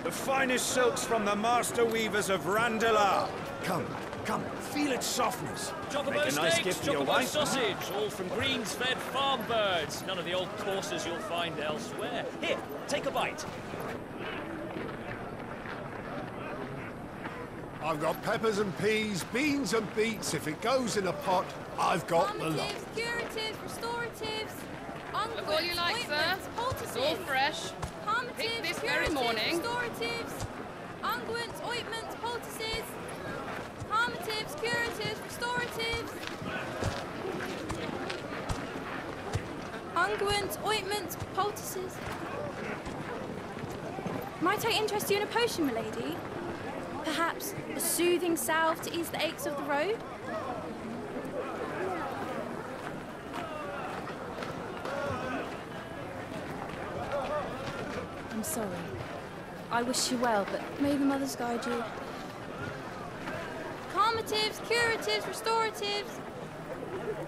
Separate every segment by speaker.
Speaker 1: The finest silks from the master weavers of Randalar. Come, come, feel its softness.
Speaker 2: Chocobo
Speaker 1: Make a nice
Speaker 2: steaks,
Speaker 1: gift for your
Speaker 2: chocobo
Speaker 1: wife.
Speaker 2: sausage, all from greens-fed farm birds. None of the old courses you'll find elsewhere. Here, take a bite.
Speaker 3: I've got peppers and peas, beans and beets. If it goes in a pot, I've got the lot.
Speaker 4: Curatives, restoratives,
Speaker 5: Look all you like, sir. It's all fresh. Picked this very morning.
Speaker 4: Restoratives, unguents, ointments, poultices, harmatives, curatives, restoratives, unguents, ointments, poultices. Might I interest you in a potion, milady? Perhaps a soothing salve to ease the aches of the road? I'm sorry. I wish you well, but may the mothers guide you. Calmatives, curatives, restoratives,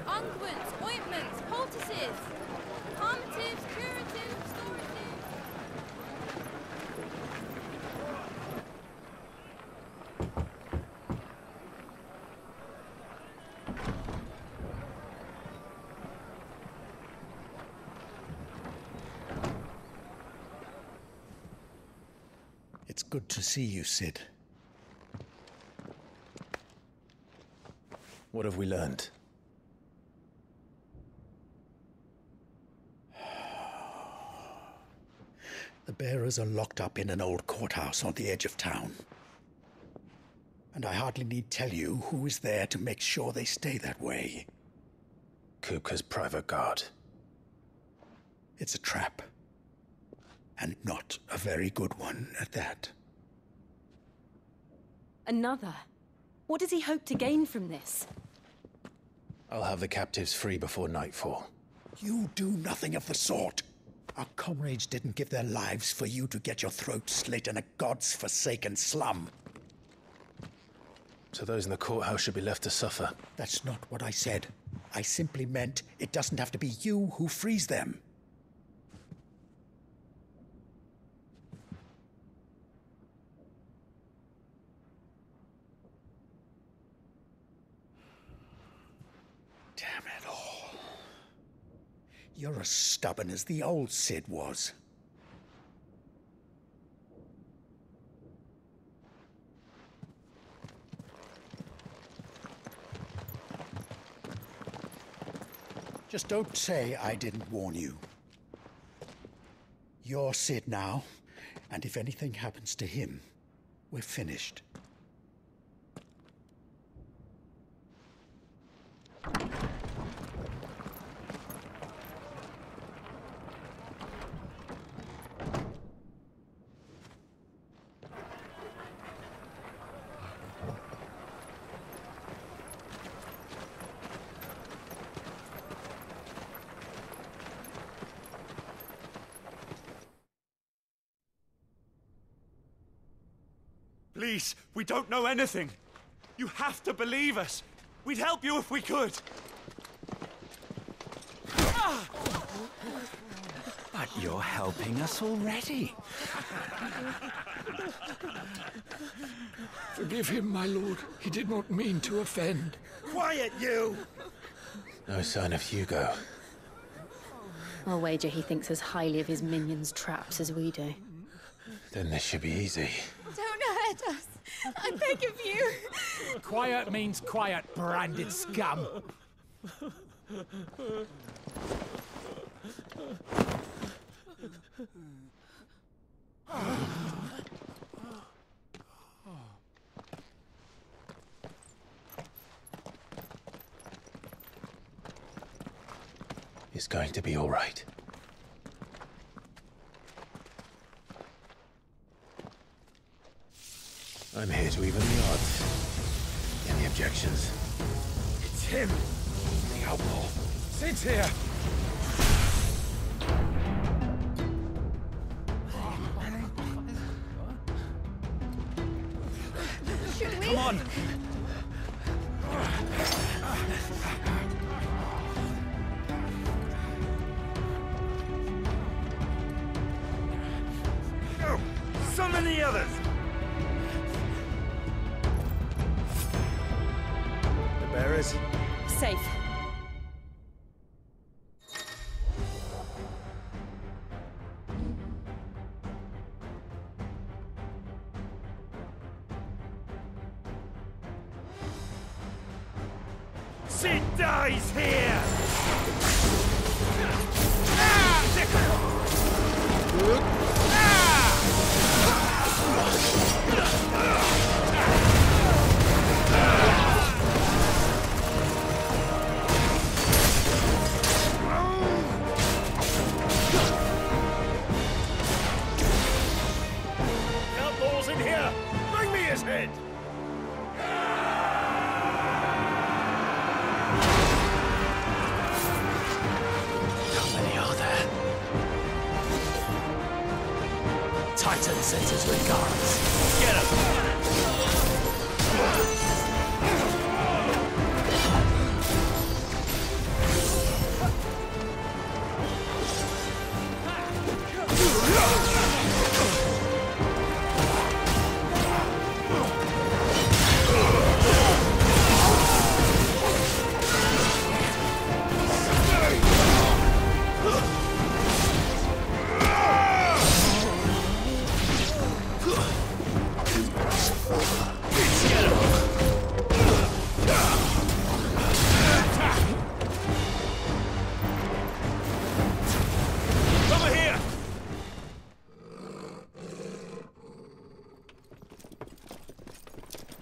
Speaker 4: unguents, ointments, poultices. Calmatives, curatives, restoratives.
Speaker 6: It's good to see you, Sid. What have we learned? The bearers are locked up in an old courthouse on the edge of town. And I hardly need tell you who is there to make sure they stay that way. Kupka's private guard. It's a trap. And not a very good one at that.
Speaker 7: Another? What does he hope to gain from this?
Speaker 6: I'll have the captives free before nightfall. You do nothing of the sort. Our comrades didn't give their lives for you to get your throat slit in a god's forsaken slum. So those in the courthouse should be left to suffer. That's not what I said. I simply meant it doesn't have to be you who frees them. Damn it all. You're as stubborn as the old Sid was. Just don't say I didn't warn you. You're Sid now, and if anything happens to him, we're finished.
Speaker 1: Please, we don't know anything. You have to believe us. We'd help you if we could.
Speaker 8: But you're helping us already.
Speaker 9: Forgive him, my lord. He did not mean to offend.
Speaker 1: Quiet, you!
Speaker 6: No sign of Hugo.
Speaker 7: I'll wager he thinks as highly of his minions' traps as we do.
Speaker 6: Then this should be easy.
Speaker 4: Don't hurt us. I beg of you.
Speaker 8: Quiet means quiet, branded scum.
Speaker 6: It's going to be all right. I'm here to even the odds. Any objections?
Speaker 8: It's him, the outlaw. Sid's here. Come on.
Speaker 1: Summon the
Speaker 8: any others? The bearers?
Speaker 7: Safe.
Speaker 8: Sid dies here! Outlaws in here! Bring me his head!
Speaker 2: Titan sends his regards. Get him!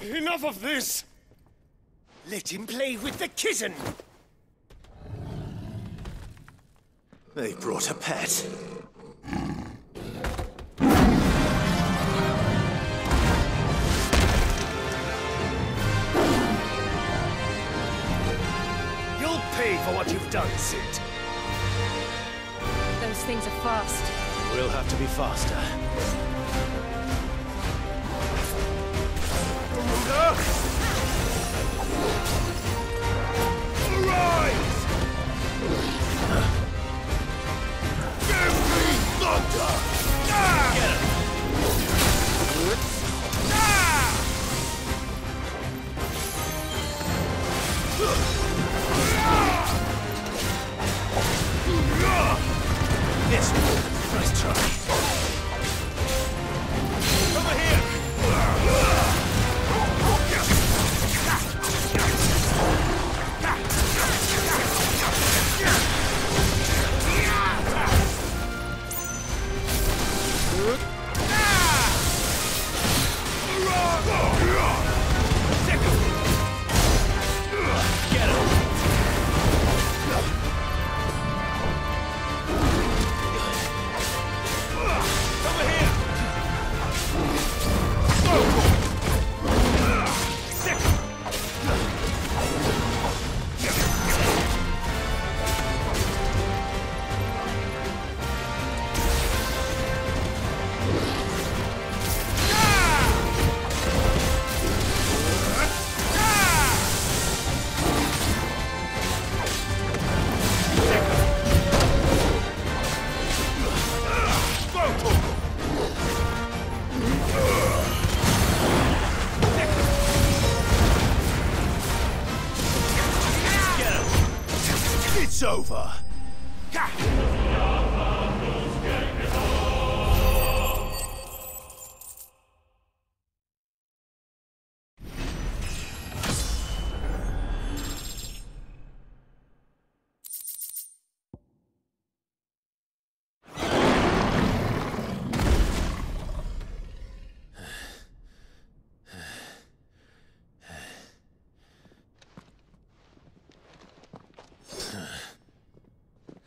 Speaker 8: Enough of this! Let him play with the kitten! They brought a pet. You'll pay for what you've done, Sid.
Speaker 7: Those things are fast.
Speaker 8: We'll have to be faster. Arise! Give me thunder! Get him! Yes, nice try. Over here! It's over.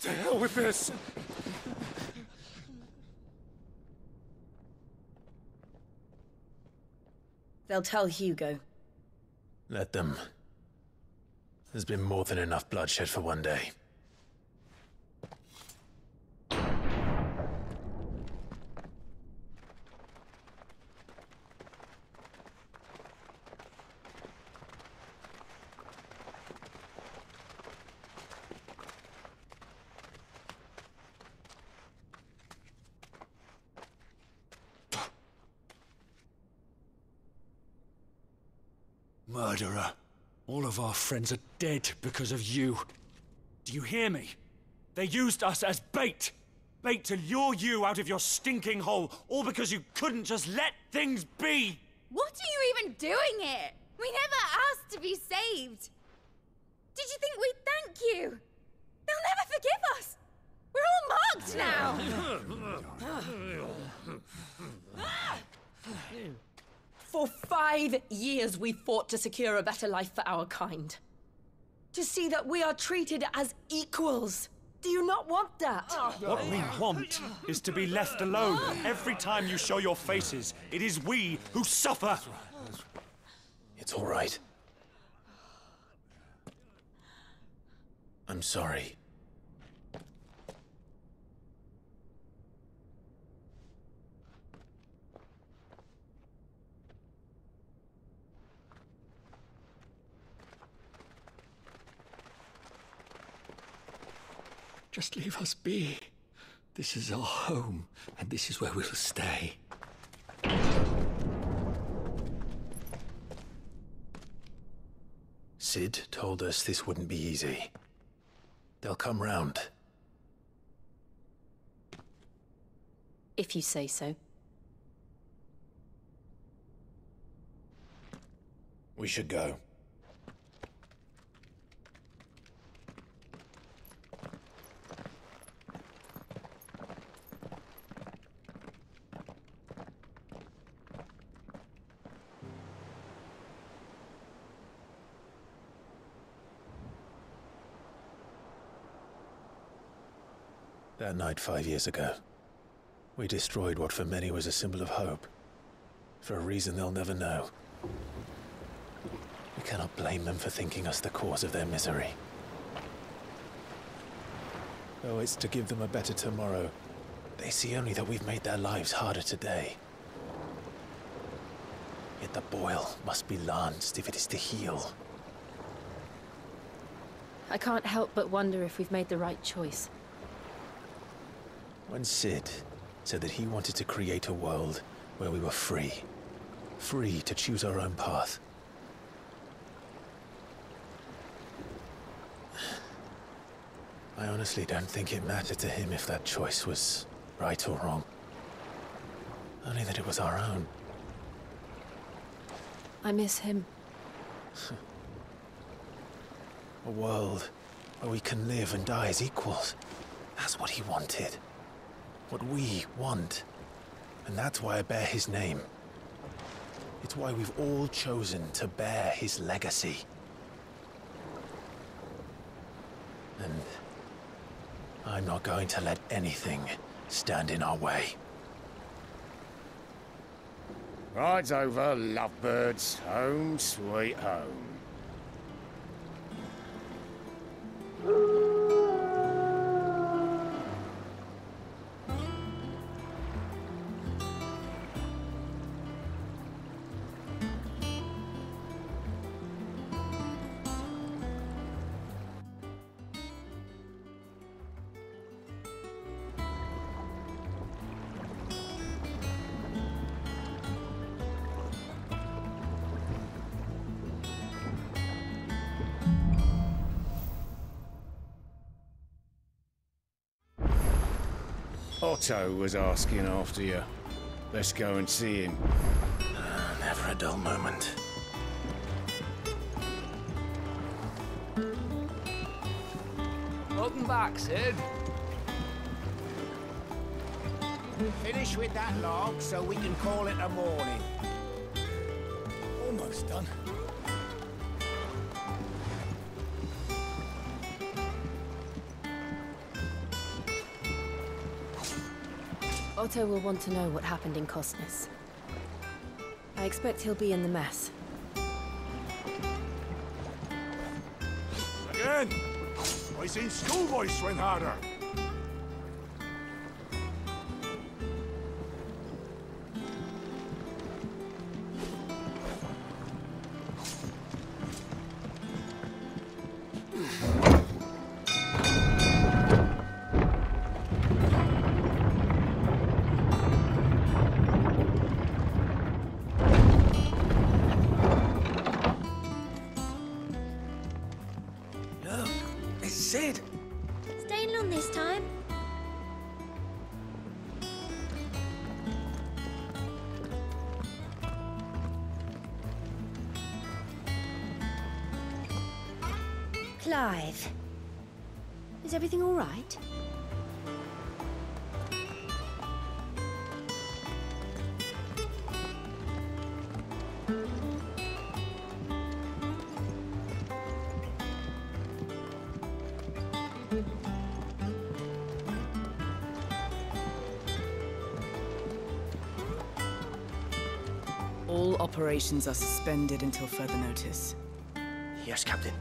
Speaker 8: To hell with this!
Speaker 7: They'll tell Hugo.
Speaker 8: Let them. There's been more than enough bloodshed for one day.
Speaker 1: Murderer. All of our friends are dead because of you. Do you hear me? They used us as bait. Bait to lure you out of your stinking hole, all because you couldn't just let things be.
Speaker 10: What are you even doing here? We never asked to be saved. Did you think we'd thank you? They'll never forgive us. We're all marked now.
Speaker 11: For 5 years we fought to secure a better life for our kind. To see that we are treated as equals. Do you not want that?
Speaker 1: What we want is to be left alone. Every time you show your faces, it is we who suffer.
Speaker 8: It's all right. I'm sorry.
Speaker 9: Just leave us be. This is our home, and this is where we'll stay.
Speaker 8: Sid told us this wouldn't be easy. They'll come round.
Speaker 7: If you say so.
Speaker 8: We should go. That night 5 years ago, we destroyed what for many was a symbol of hope. For a reason they'll never know. We cannot blame them for thinking us the cause of their misery. Though it's to give them a better tomorrow, they see only that we've made their lives harder today. Yet the boil must be lanced if it is to heal.
Speaker 7: I can't help but wonder if we've made the right choice.
Speaker 8: When Sid said that he wanted to create a world where we were free. Free to choose our own path. I honestly don't think it mattered to him if that choice was right or wrong. Only that it was our own.
Speaker 7: I miss him.
Speaker 8: A world where we can live and die as equals. That's what he wanted. What we want. And that's why I bear his name. It's why we've all chosen to bear his legacy. And I'm not going to let anything stand in our way.
Speaker 12: Ride's over, lovebirds. Home sweet home. Otto was asking after you. Let's go and see him.
Speaker 8: Never a dull moment.
Speaker 13: Welcome back, Sid.
Speaker 14: Finish with that log so we can call it a morning.
Speaker 6: Almost done.
Speaker 7: Otto will want to know what happened in Costness. I expect he'll be in the mess.
Speaker 3: Again! I seen schoolboys swing harder.
Speaker 10: staying long this time? Clive, is everything all right?
Speaker 13: All operations are suspended until further notice.
Speaker 15: Yes, Captain.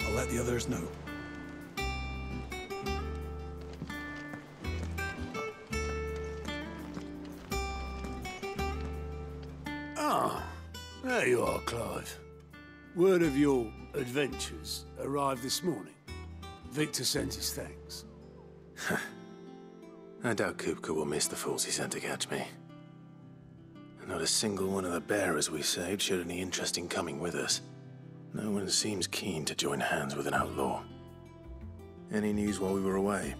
Speaker 6: I'll let the others know.
Speaker 3: Ah, there you are, Clive. Word of your adventures arrived this morning. Victor sent his thanks.
Speaker 8: I doubt Kupka will miss the fools he sent to catch me. Not a single one of the bearers we saved showed any interest in coming with us. No one seems keen to join hands with an outlaw. Any news while we were away?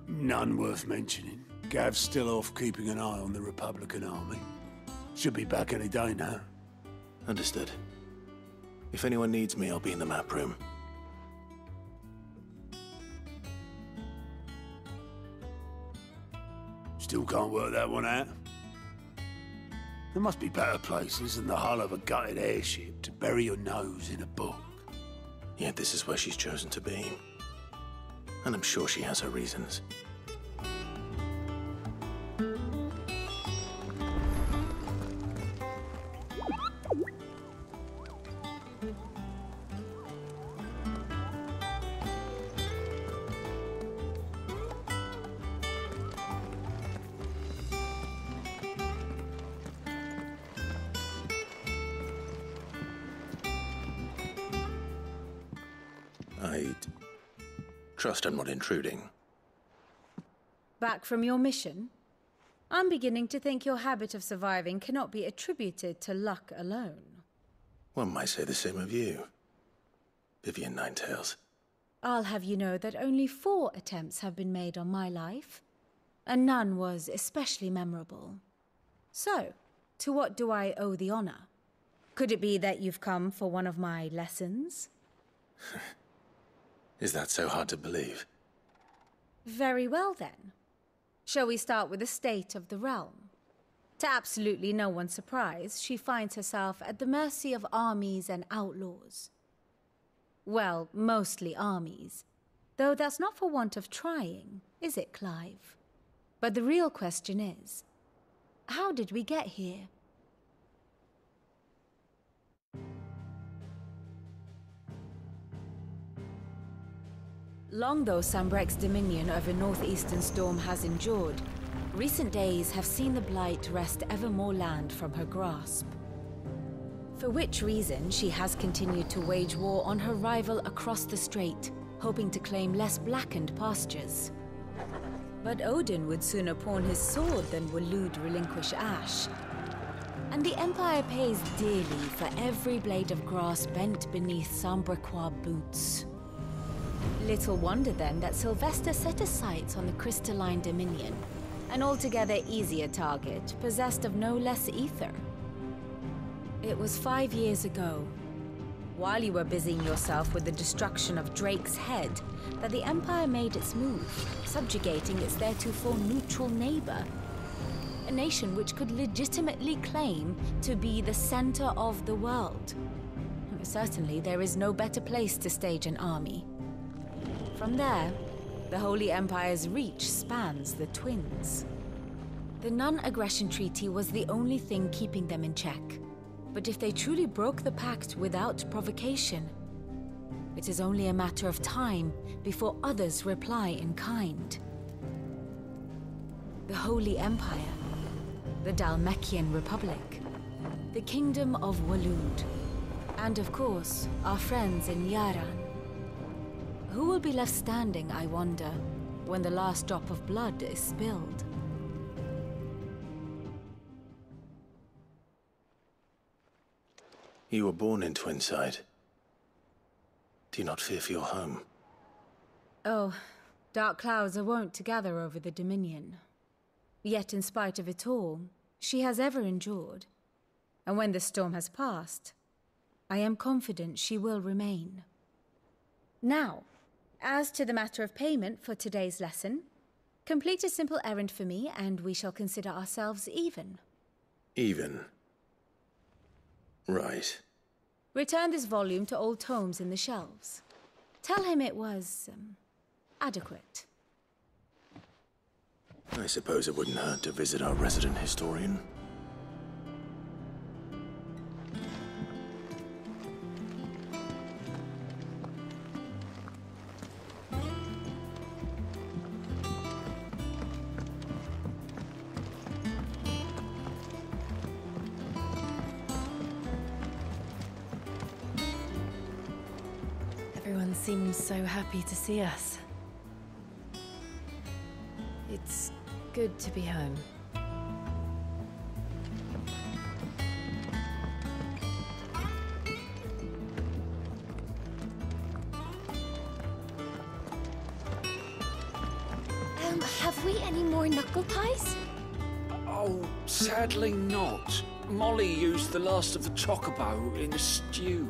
Speaker 3: None worth mentioning. Gav's still off keeping an eye on the Republican army. Should be back any day now.
Speaker 8: Understood. If anyone needs me, I'll be in the map room.
Speaker 3: Still can't work that one out. There must be better places than the hull of a gutted airship to bury your nose in a book.
Speaker 8: Yet this is where she's chosen to be. And I'm sure she has her reasons. I'd trust I'm not intruding.
Speaker 16: Back from your mission? I'm beginning to think your habit of surviving cannot be attributed to luck alone.
Speaker 8: One might say the same of you, Vivian Ninetails.
Speaker 16: I'll have you know that only 4 attempts have been made on my life, and none was especially memorable. So, to what do I owe the honor? Could it be that you've come for one of my lessons?
Speaker 8: Is that so hard to believe?
Speaker 16: Very well, then. Shall we start with the state of the realm? To absolutely no one's surprise, she finds herself at the mercy of armies and outlaws. Well, mostly armies. Though that's not for want of trying, is it, Clive? But the real question is, how did we get here? Long though Sambrek's dominion over northeastern Storm has endured, recent days have seen the Blight wrest ever more land from her grasp. For which reason she has continued to wage war on her rival across the strait, hoping to claim less blackened pastures. But Odin would sooner pawn his sword than Waloed relinquish Ash. And the Empire pays dearly for every blade of grass bent beneath Sambrequois boots. Little wonder then that Sylvester set his sights on the crystalline dominion, an altogether easier target, possessed of no less ether. It was 5 years ago, while you were busying yourself with the destruction of Drake's head, that the Empire made its move, subjugating its theretofore neutral neighbor. A nation which could legitimately claim to be the center of the world. Certainly, there is no better place to stage an army. From there, the Holy Empire's reach spans the Twins. The non-aggression treaty was the only thing keeping them in check. But if they truly broke the pact without provocation, it is only a matter of time before others reply in kind. The Holy Empire, the Dhalmekian Republic, the Kingdom of Waloed, and of course, our friends in Yaran. Who will be left standing, I wonder, when the last drop of blood is spilled?
Speaker 8: You were born in Twinside. Do you not fear for your home?
Speaker 16: Oh, Dark clouds are wont to gather over the Dominion. Yet in spite of it all, she has ever endured. And when the storm has passed, I am confident she will remain. Now, as to the matter of payment for today's lesson, complete a simple errand for me and we shall consider ourselves even.
Speaker 8: Even? Right.
Speaker 16: Return this volume to old tomes in the shelves. Tell him it was, adequate.
Speaker 8: I suppose it wouldn't hurt to visit our resident historian.
Speaker 7: Everyone seems so happy to see us. It's good to be home.
Speaker 10: Have we any more knuckle pies?
Speaker 9: Oh, sadly not. Molly used the last of the chocobo in a stew.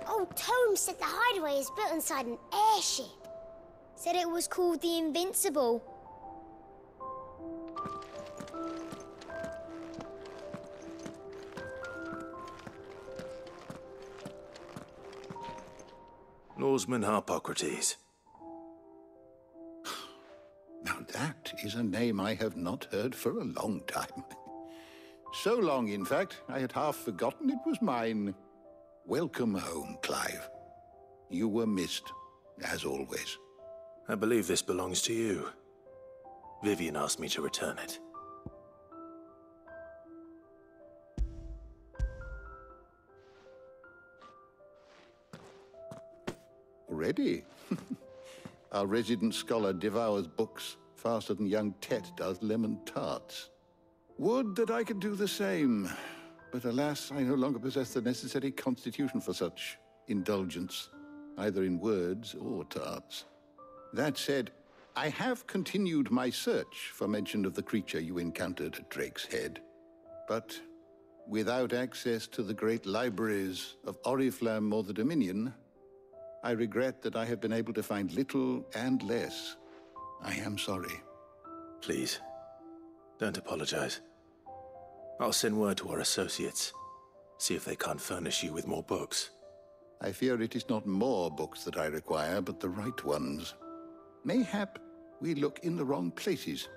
Speaker 15: Old Tome said the hideaway is built inside an airship. Said it was called the Invincible.
Speaker 8: Norseman Harpocrates.
Speaker 17: Now that is a name I have not heard for a long time. So long, in fact, I had half forgotten it was mine. Welcome home, Clive. You were missed, as always.
Speaker 8: I believe this belongs to you. Vivian asked me to return it.
Speaker 17: Already? Our resident scholar devours books faster than young Tet does lemon tarts. Would that I could do the same. But alas, I no longer possess the necessary constitution for such indulgence, either in words or tarts. That said, I have continued my search for mention of the creature you encountered at Drake's Head. But without access to the great libraries of Oriflamme or the Dominion, I regret that I have been able to find little and less. I am sorry.
Speaker 8: Please, don't apologize. I'll send word to our associates. See if they can't furnish you with more books.
Speaker 17: I fear it is not more books that I require, but the right ones. Mayhap we look in the wrong places.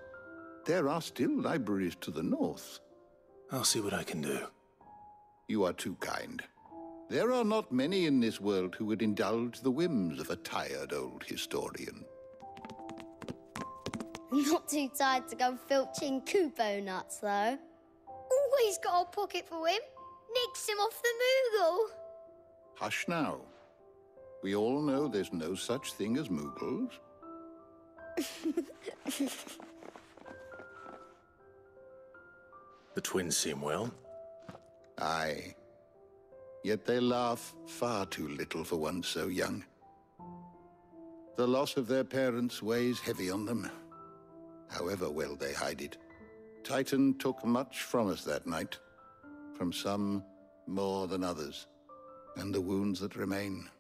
Speaker 17: There are still libraries to the north.
Speaker 8: I'll see what I can do.
Speaker 17: You are too kind. There are not many in this world who would indulge the whims of a tired old historian.
Speaker 15: Not too tired to go filching Kupo nuts, though. Always got a pocket for him. Nicks him off the Moogle.
Speaker 17: Hush now. We all know there's no such thing as Moogles.
Speaker 8: The twins seem well.
Speaker 17: Aye. Yet they laugh far too little for one so young. The loss of their parents weighs heavy on them, however well they hide it. Titan took much from us that night, from some more than others, and the wounds that remain,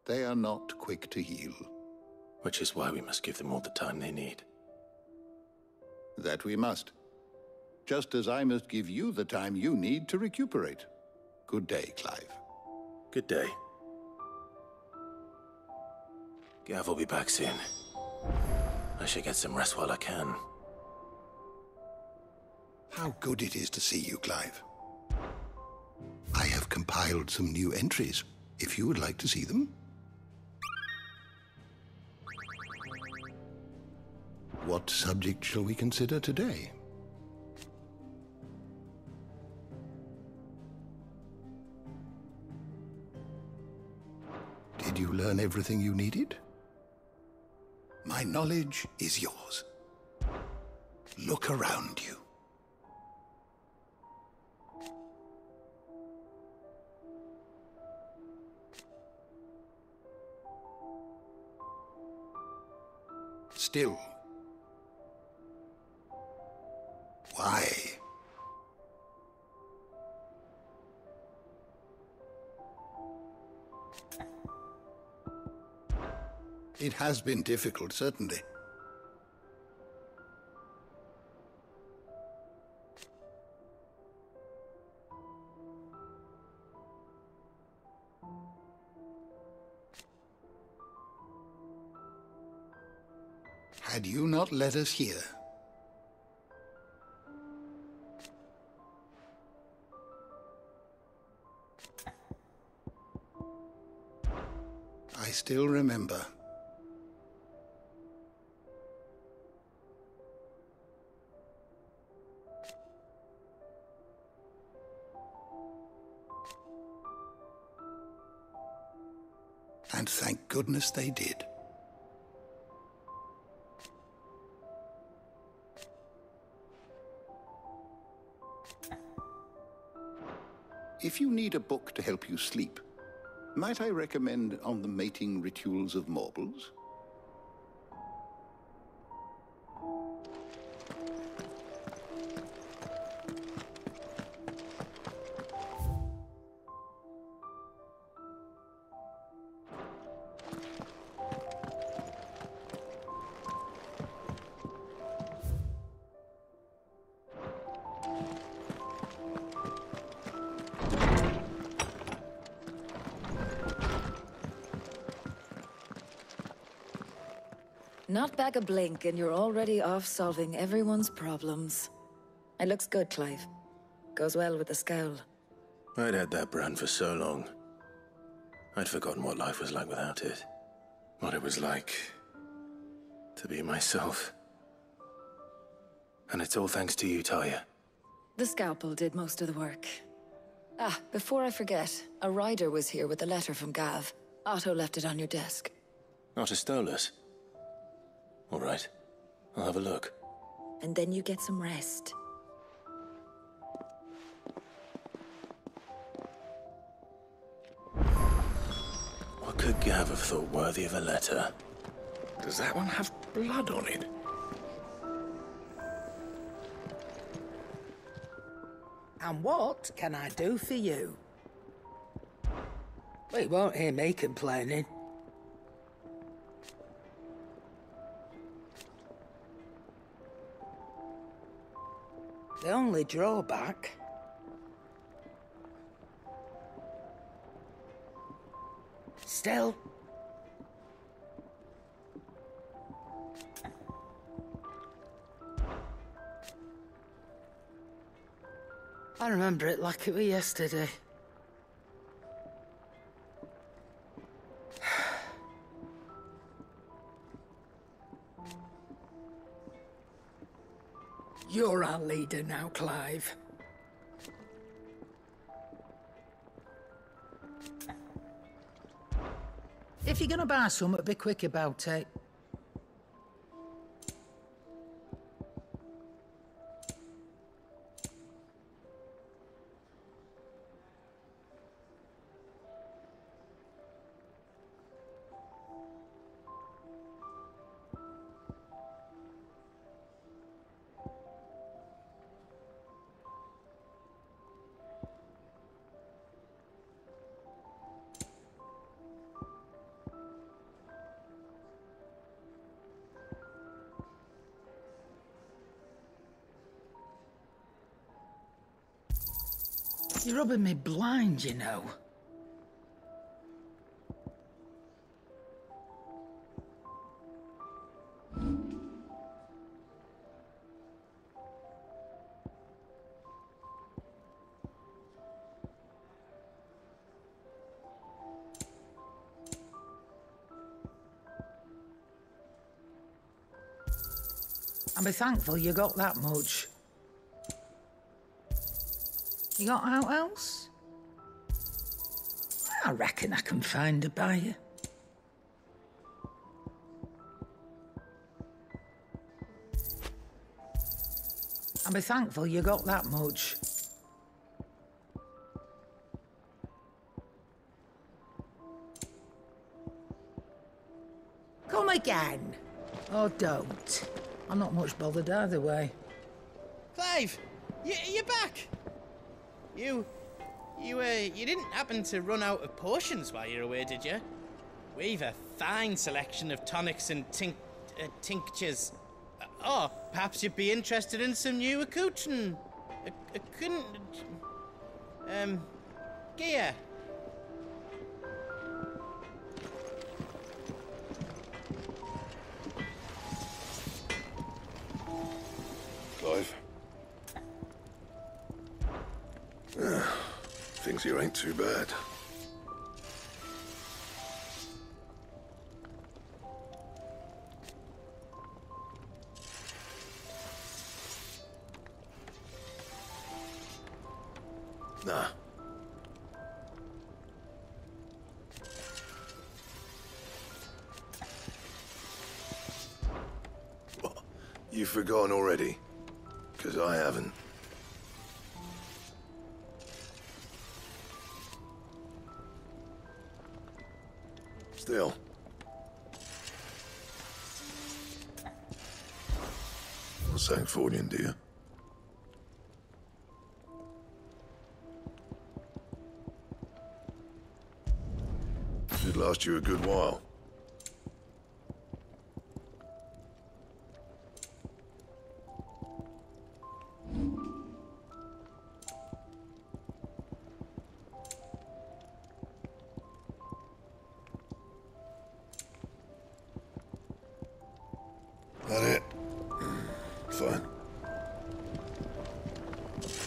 Speaker 17: they are not quick to heal.
Speaker 8: Which is why we must give them all the time they need.
Speaker 17: That we must. Just as I must give you the time you need to recuperate. Good day, Clive.
Speaker 8: Good day. Gav will be back soon. I should get some rest while I can.
Speaker 17: How good it is to see you, Clive. I have compiled some new entries, if you would like to see them. What subject shall we consider today?
Speaker 6: Did you learn everything you needed? My knowledge is yours. Look around you. Still. Why? It has been difficult, certainly. Had you not led us here, I still remember. And thank goodness they did. If you need a book to help you sleep, might I recommend On the Mating Rituals of Mortals?
Speaker 18: Not back a blink and you're already off solving everyone's problems. It looks good, Clive. Goes well with the scowl.
Speaker 8: I'd had that brand for so long. I'd forgotten what life was like without it. What it was like to be myself. And it's all thanks to you, Talia.
Speaker 18: The scalpel did most of the work. Ah, before I forget, a rider was here with a letter from Gav. Otto left it on your desk.
Speaker 8: Not a stolus. All right, I'll have a look.
Speaker 18: And then you get some rest.
Speaker 8: What could Gav have thought worthy of a letter?
Speaker 12: Does that one have blood on it?
Speaker 19: And what can I do for you? Well, you won't hear me complaining. The only drawback... Still... I remember it like it was yesterday. You're our leader now, Clive. If you're gonna buy something, be quick about it. You're rubbing me blind, you know. And be thankful you got that much. You got out else? I reckon I can find a buyer. I'll be thankful you got that much. Come again. Or don't. I'm not much bothered either way.
Speaker 20: Clive! You're back! You didn't happen to run out of potions while you're away, did you? We've a fine selection of tonics and tinctures. Oh, perhaps you'd be interested in some new accoutrement. Gear.
Speaker 21: Clive. Things here ain't too bad. Nah. What? You've forgotten already? 'Cause I haven't. Still. Not Sancfordian, do you? Should last you a good while. That it? Fine.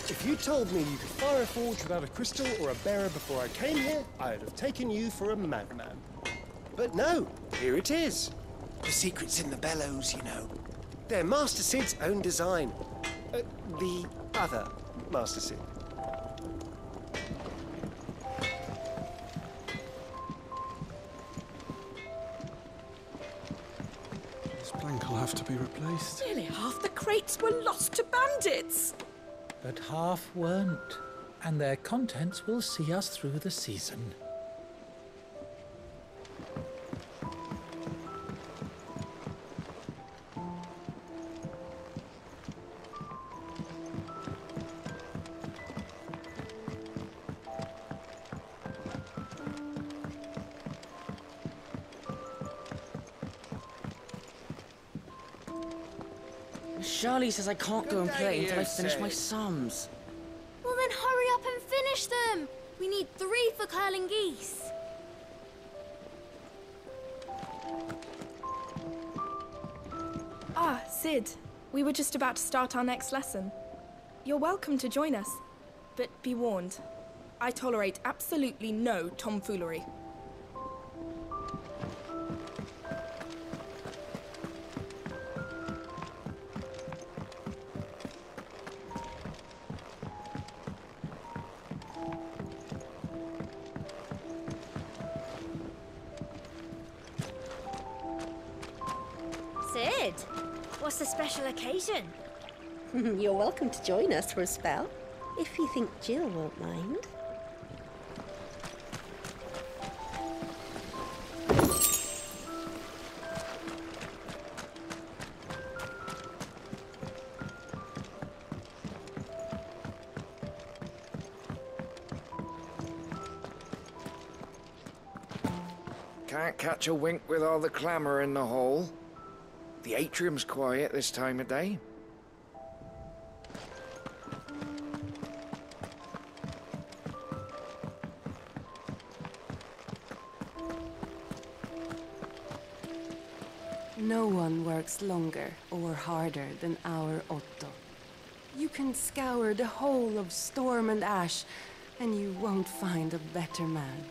Speaker 22: If you told me you could fire a forge without a crystal or a bearer before I came here, I'd have taken you for a madman. But no, here it is. The secret's in the bellows, you know. They're Master Sid's own design. The other Master Sid.
Speaker 1: This plank will have to be replaced.
Speaker 11: Nearly half the crates were lost to bandits.
Speaker 6: But half weren't, and their contents will see us through the season.
Speaker 23: Charlie says I can't go and play until I finish my sums.
Speaker 15: Well then hurry up and finish them! We need 3 for curling geese.
Speaker 4: Ah, Sid. We were just about to start our next lesson. You're welcome to join us, but be warned. I tolerate absolutely no tomfoolery.
Speaker 15: Sid, what's the special occasion?
Speaker 24: You're welcome to join us for a spell, if you think Jill won't mind.
Speaker 9: Can't catch a wink with all the clamour in the hall. The atrium's quiet this time of day.
Speaker 25: No one works longer or harder than our Otto. You can scour the whole of Storm and Ash, and you won't find a better man.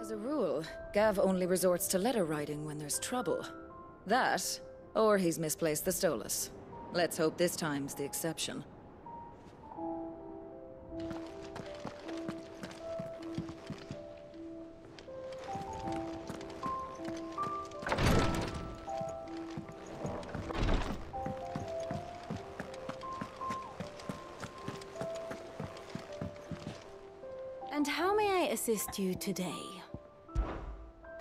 Speaker 18: As a rule, Gav only resorts to letter writing when there's trouble. That, or he's misplaced the Stolas. Let's hope this time's the exception.
Speaker 16: And how may I assist you today?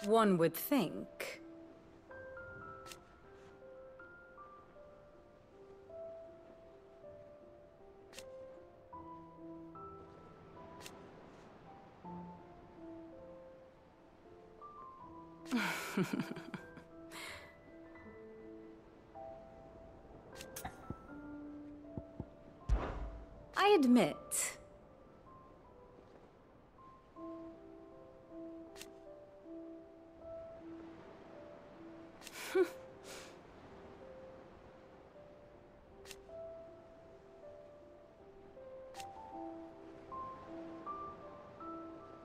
Speaker 16: One would think. I admit.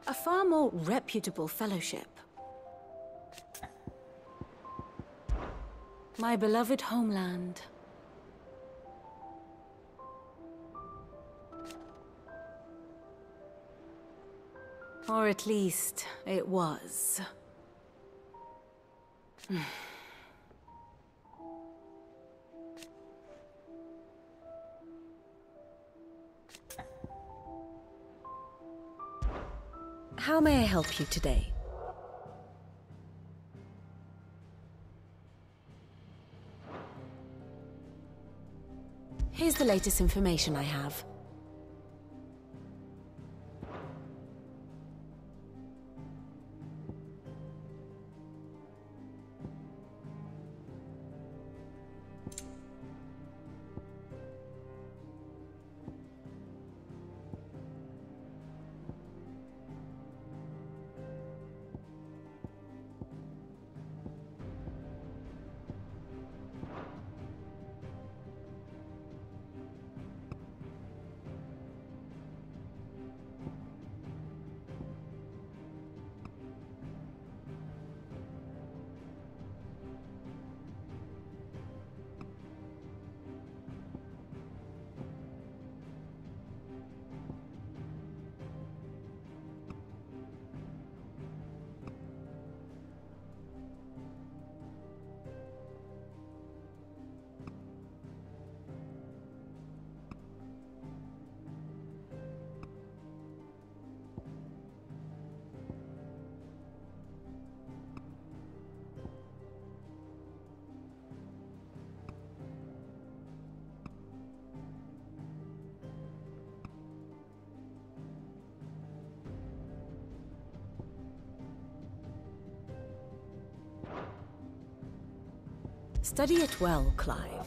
Speaker 16: A far more reputable fellowship. My beloved homeland. Or at least, it was. How may I help you today? Here's the latest information I have. Study it well, Clive.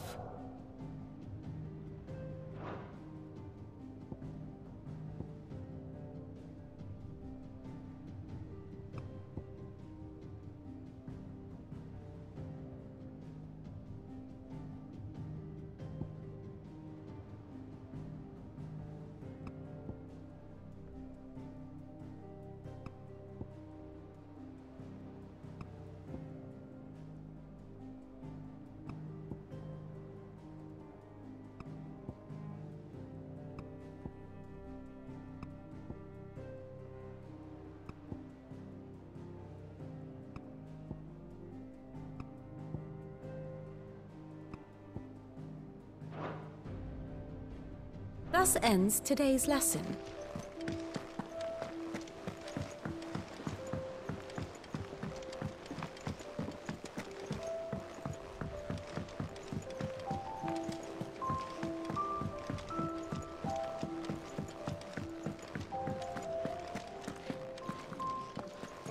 Speaker 16: Thus ends today's lesson.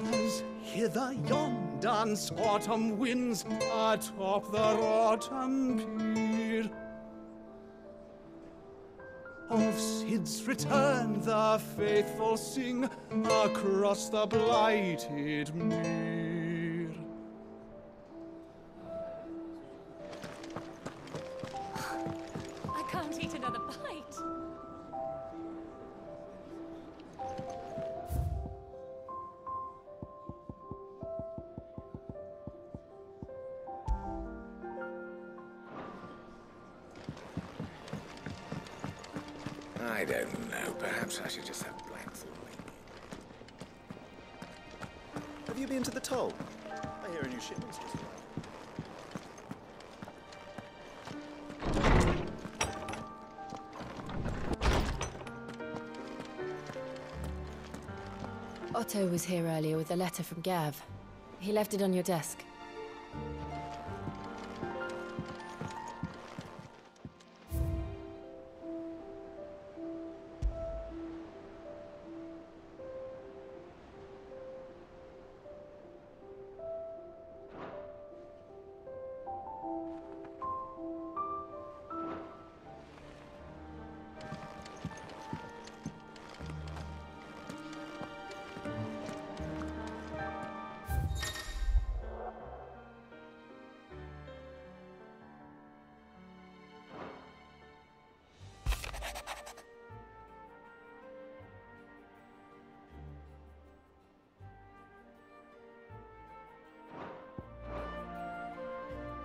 Speaker 2: As hither yon dance autumn winds atop the rotten pier. Of Sid's return the faithful sing across the blighted mere.
Speaker 11: I can't eat another bite.
Speaker 12: I don't know. Perhaps I should just have black thorn.
Speaker 3: Have you been to the toll? I hear a new shipment's just arrived.
Speaker 16: Otto was here earlier with a letter from Gav. He left it on your desk.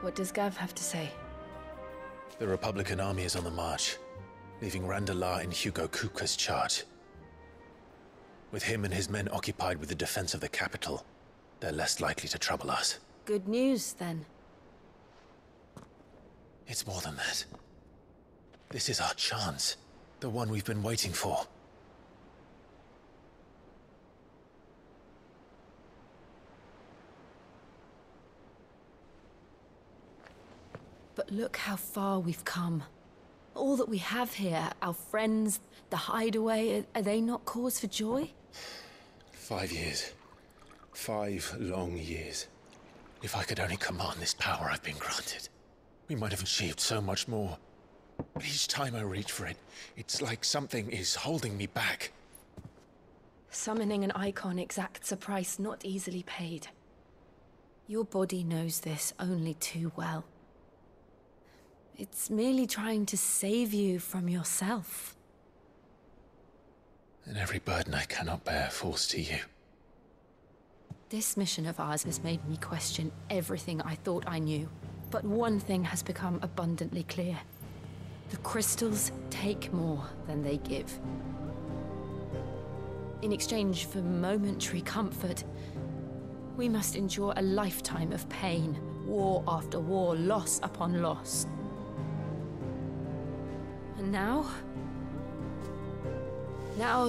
Speaker 16: What does Gav have to say?
Speaker 8: The Republican army is on the march, leaving Randalar in Hugo Kupka's charge. With him and his men occupied with the defense of the capital, they're less likely to trouble us.
Speaker 16: Good news, then.
Speaker 8: It's more than that. This is our chance. The one we've been waiting for.
Speaker 16: But look how far we've come. All that we have here, our friends, the hideaway, are they not cause for joy?
Speaker 8: 5 years. 5 long years. If I could only command this power I've been granted, we might have achieved so much more. But each time I reach for it, it's like something is holding me back.
Speaker 16: Summoning an icon exacts a price not easily paid. Your body knows this only too well. It's merely trying to save you from yourself.
Speaker 8: And every burden I cannot bear falls to you.
Speaker 16: This mission of ours has made me question everything I thought I knew. But one thing has become abundantly clear. The crystals take more than they give. In exchange for momentary comfort, we must endure a lifetime of pain, war after war, loss upon loss. And now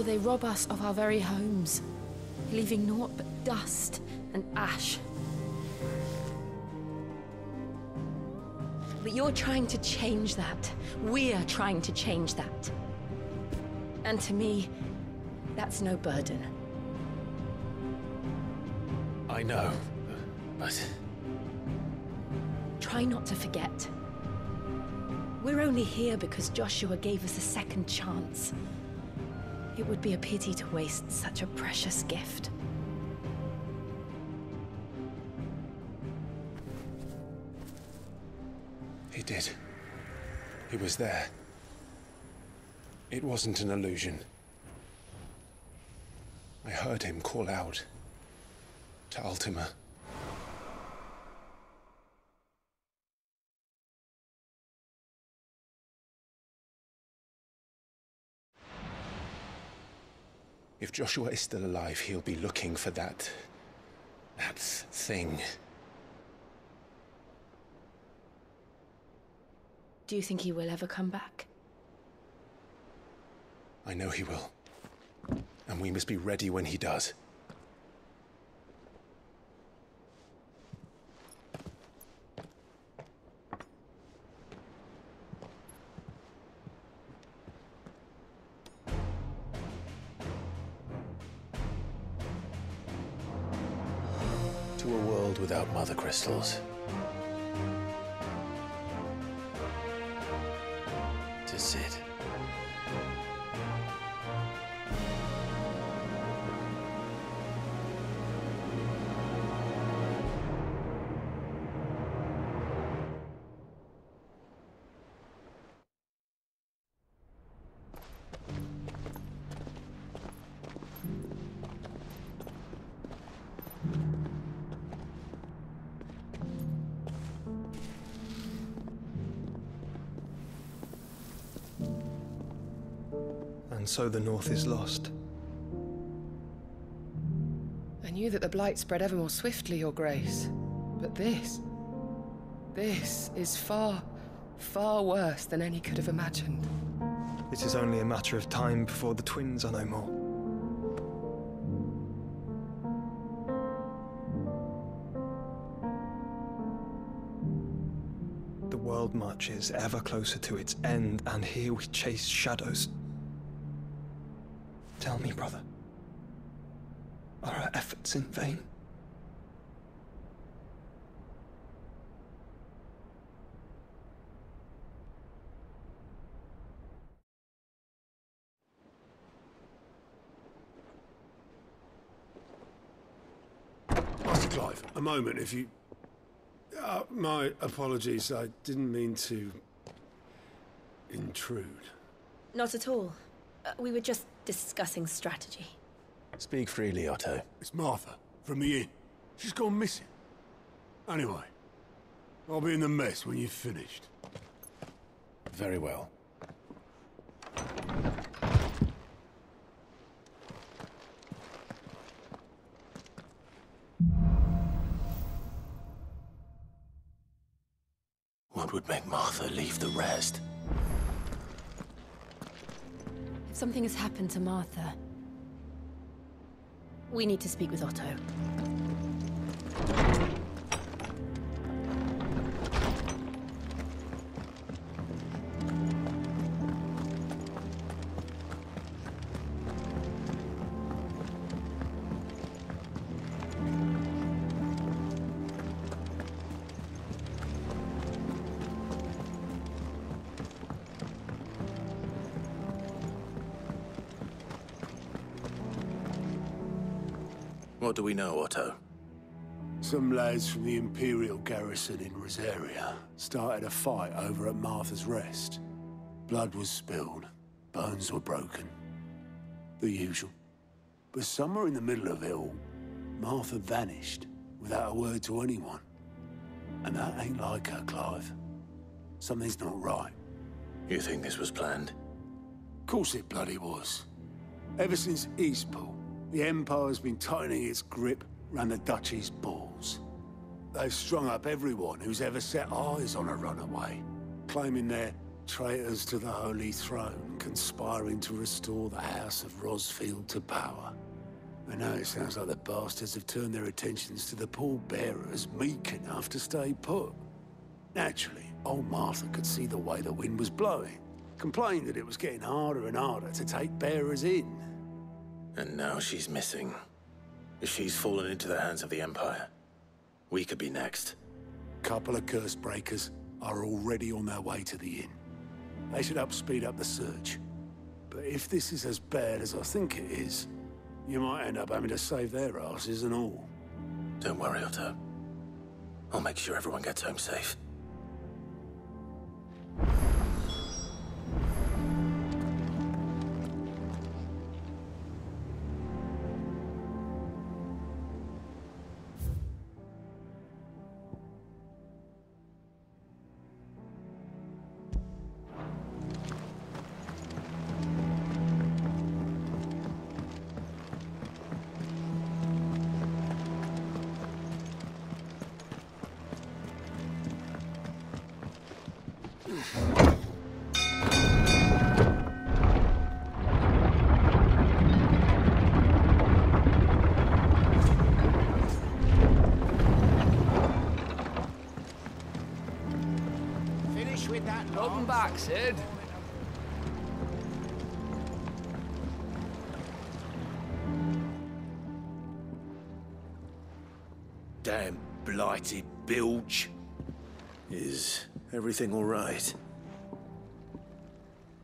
Speaker 16: they rob us of our very homes, leaving naught but dust and ash. But you're trying to change that. We're trying to change that. And to me, that's no burden.
Speaker 8: I know, but...
Speaker 16: Try not to forget. We're only here because Joshua gave us a second chance. It would be a pity to waste such a precious gift.
Speaker 8: He did. He was there. It wasn't an illusion. I heard him call out to Ultima. If Joshua is still alive, he'll be looking for that thing.
Speaker 16: Do you think he will ever come back?
Speaker 8: I know he will. And we must be ready when he does. To a world without mother crystals. To Sid.
Speaker 22: And so the North is lost.
Speaker 5: I knew that the Blight spread ever more swiftly, Your Grace. But this is far, far worse than any could have imagined.
Speaker 22: It is only a matter of time before the twins are no more.
Speaker 7: world marches ever closer to its end, and here we chase shadows. Tell me, brother, are our efforts in vain?
Speaker 10: Master Clive, a moment, if you... my apologies, I didn't mean to... intrude.
Speaker 4: Not at all. We were just discussing strategy.
Speaker 8: Speak freely, Otto.
Speaker 10: It's Martha, from the inn. She's gone missing. Anyway, I'll be in the mess when you've finished.
Speaker 8: Very well. What would make Martha leave the rest?
Speaker 4: If something has happened to Martha, we need to speak with Otto.
Speaker 8: What do we know, Otto?
Speaker 10: Some lads from the Imperial garrison in Rosaria started a fight over at Martha's Rest. Blood was spilled, bones were broken. The usual. But somewhere in the middle of it all, Martha vanished without a word to anyone. And that ain't like her, Clive. Something's not right.
Speaker 8: You think this was planned?
Speaker 10: Of course it bloody was. Ever since Eastpool, the Empire's been tightening its grip round the Duchy's balls. They've strung up everyone who's ever set eyes on a runaway, claiming they're traitors to the Holy Throne, conspiring to restore the House of Rosfield to power. And now it sounds like the bastards have turned their attentions to the pallbearers meek enough to stay put. Naturally, old Martha could see the way the wind was blowing, complained that it was getting harder and harder to take bearers in.
Speaker 8: And now she's missing. If she's fallen into the hands of the Empire, we could be next.
Speaker 10: Couple of curse breakers are already on their way to the inn. They should help speed up the search. But if this is as bad as I think it is, you might end up having to save their asses and all.
Speaker 8: Don't worry, Otto. I'll make sure everyone gets home safe.
Speaker 9: Finish with that. Welcome back, Sid.
Speaker 12: Damn blighted bilge.
Speaker 8: Is everything all right?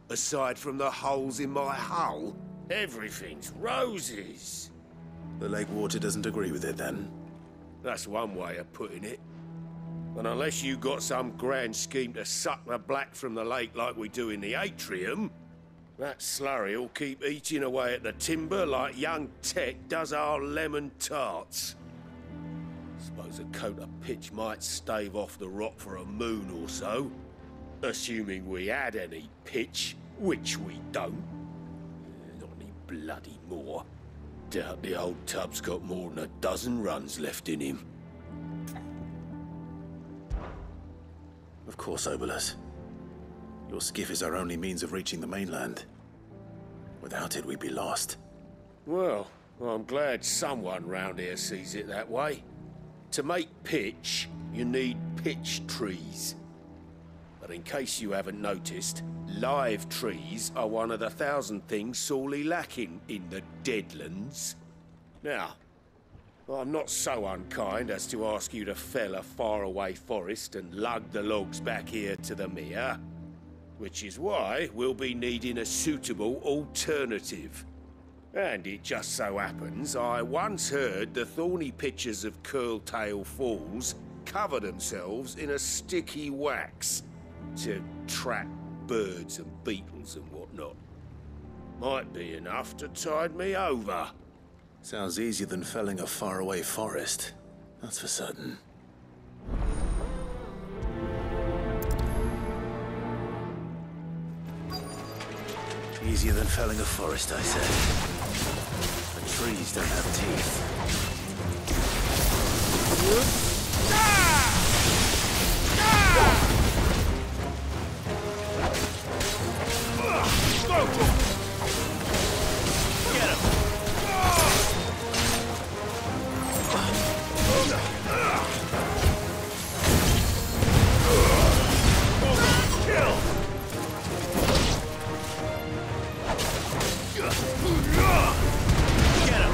Speaker 12: Aside from the holes in my hull, everything's roses.
Speaker 8: The lake water doesn't agree with it, then?
Speaker 12: That's one way of putting it. And unless you got some grand scheme to suck the black from the lake like we do in the atrium, that slurry'll keep eating away at the timber like young Tech does our lemon tarts. Suppose a coat of pitch might stave off the rock for a moon or so. Assuming we had any pitch, which we don't. Not any bloody more. Doubt the old tub's got more than a dozen runs left in him.
Speaker 8: Of course, Obolus. Your skiff is our only means of reaching the mainland. Without it, we'd be lost.
Speaker 12: Well, I'm glad someone round here sees it that way. To make pitch, you need pitch trees. But in case you haven't noticed, live trees are one of the 1,000 things sorely lacking in the Deadlands. Now, I'm not so unkind as to ask you to fell a faraway forest and lug the logs back here to the mere, which is why we'll be needing a suitable alternative. And it just so happens I once heard the thorny pitchers of Curltail Falls cover themselves in a sticky wax to trap birds and beetles and whatnot. Might be enough to tide me over.
Speaker 8: Sounds easier than felling a faraway forest. That's for certain. Easier than felling a forest, I said. But trees don't have teeth.
Speaker 12: Get him! Kill! Get him!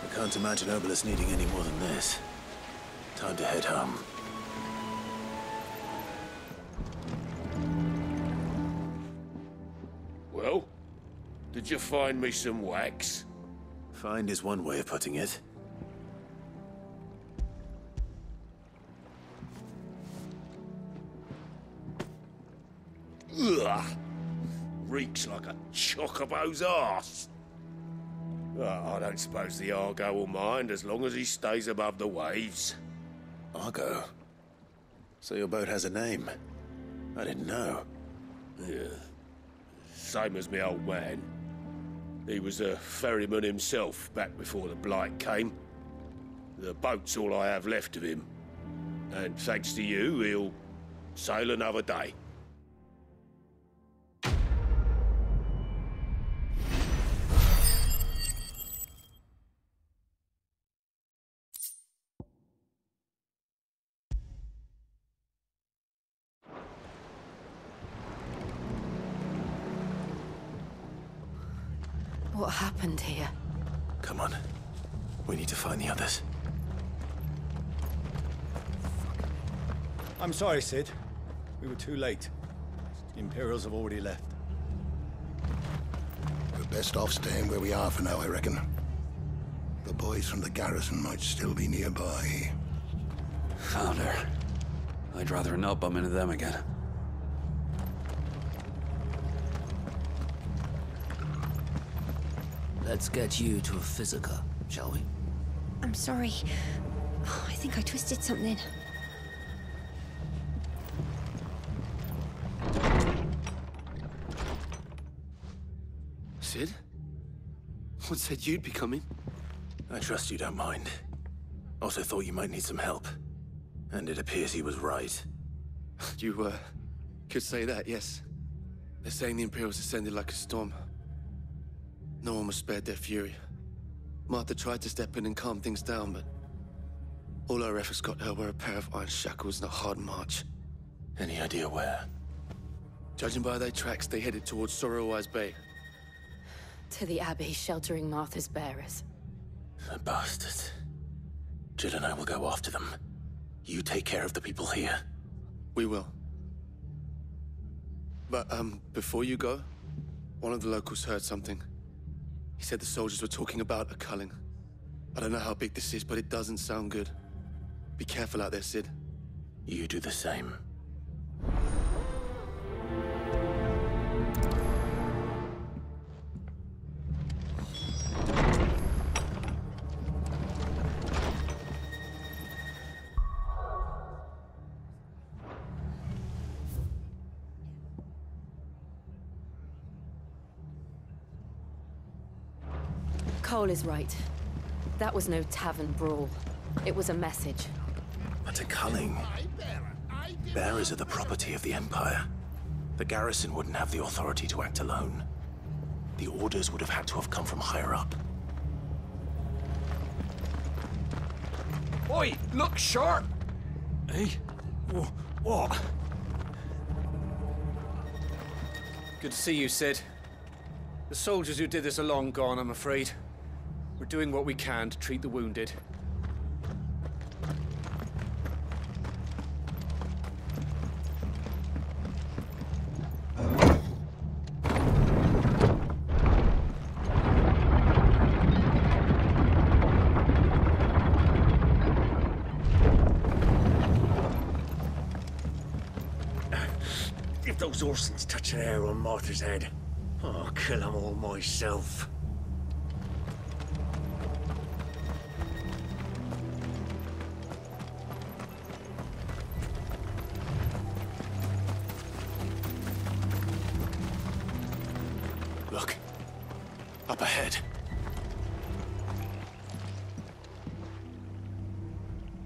Speaker 8: I can't imagine Obelus needing any more than this. Time to head home.
Speaker 12: Well, did you find me some wax?
Speaker 8: Find is one way of putting it.
Speaker 12: Ugh! Reeks like a chocobo's arse. I don't suppose the Argo will mind as long as he stays above the waves.
Speaker 8: Argo? So your boat has a name? I didn't know.
Speaker 12: Yeah. Same as me old man. He was a ferryman himself back before the Blight came. The boat's all I have left of him. And thanks to you, he'll sail another day.
Speaker 25: What happened here?
Speaker 8: Come on. We need to find the others.
Speaker 2: I'm sorry, Sid. We were too late. The Imperials have already left.
Speaker 21: We're best off staying where we are for now, I reckon. The boys from the garrison might still be nearby.
Speaker 9: Founder. I'd rather not bump into them again.
Speaker 13: Let's get you to a physica, shall we?
Speaker 14: I'm sorry. Oh, I think I twisted something.
Speaker 17: Sid? What said you'd be coming?
Speaker 8: I trust you don't mind. Also thought you might need some help. And it appears he was right.
Speaker 17: You, could say that, yes. They're saying the Imperials ascended like a storm. No one was spared their fury. Martha tried to step in and calm things down, but all our efforts got her were a pair of iron shackles and a hard march.
Speaker 8: Any idea where?
Speaker 17: Judging by their tracks, they headed towards Sorrowwise Bay.
Speaker 11: To the Abbey sheltering Martha's bearers.
Speaker 8: The bastards. Jill and I will go after them. You take care of the people here.
Speaker 17: We will. But, before you go, one of the locals heard something. He said the soldiers were talking about a culling. I don't know how big this is, but it doesn't sound good. Be careful out there, Sid.
Speaker 8: You do the same.
Speaker 11: Cole is right. That was no tavern brawl. It was a message.
Speaker 8: But a culling. Bearers are the property of the Empire. The garrison wouldn't have the authority to act alone. The orders would have had to have come from higher up.
Speaker 9: Oi, look sharp!
Speaker 2: Hey? What? Good to see you, Sid. The soldiers who did this are long gone, I'm afraid. We're doing what we can to treat the wounded.
Speaker 12: If those Orsons touch an arrow on Martha's head, I'll kill them all myself.
Speaker 8: Look. Up ahead.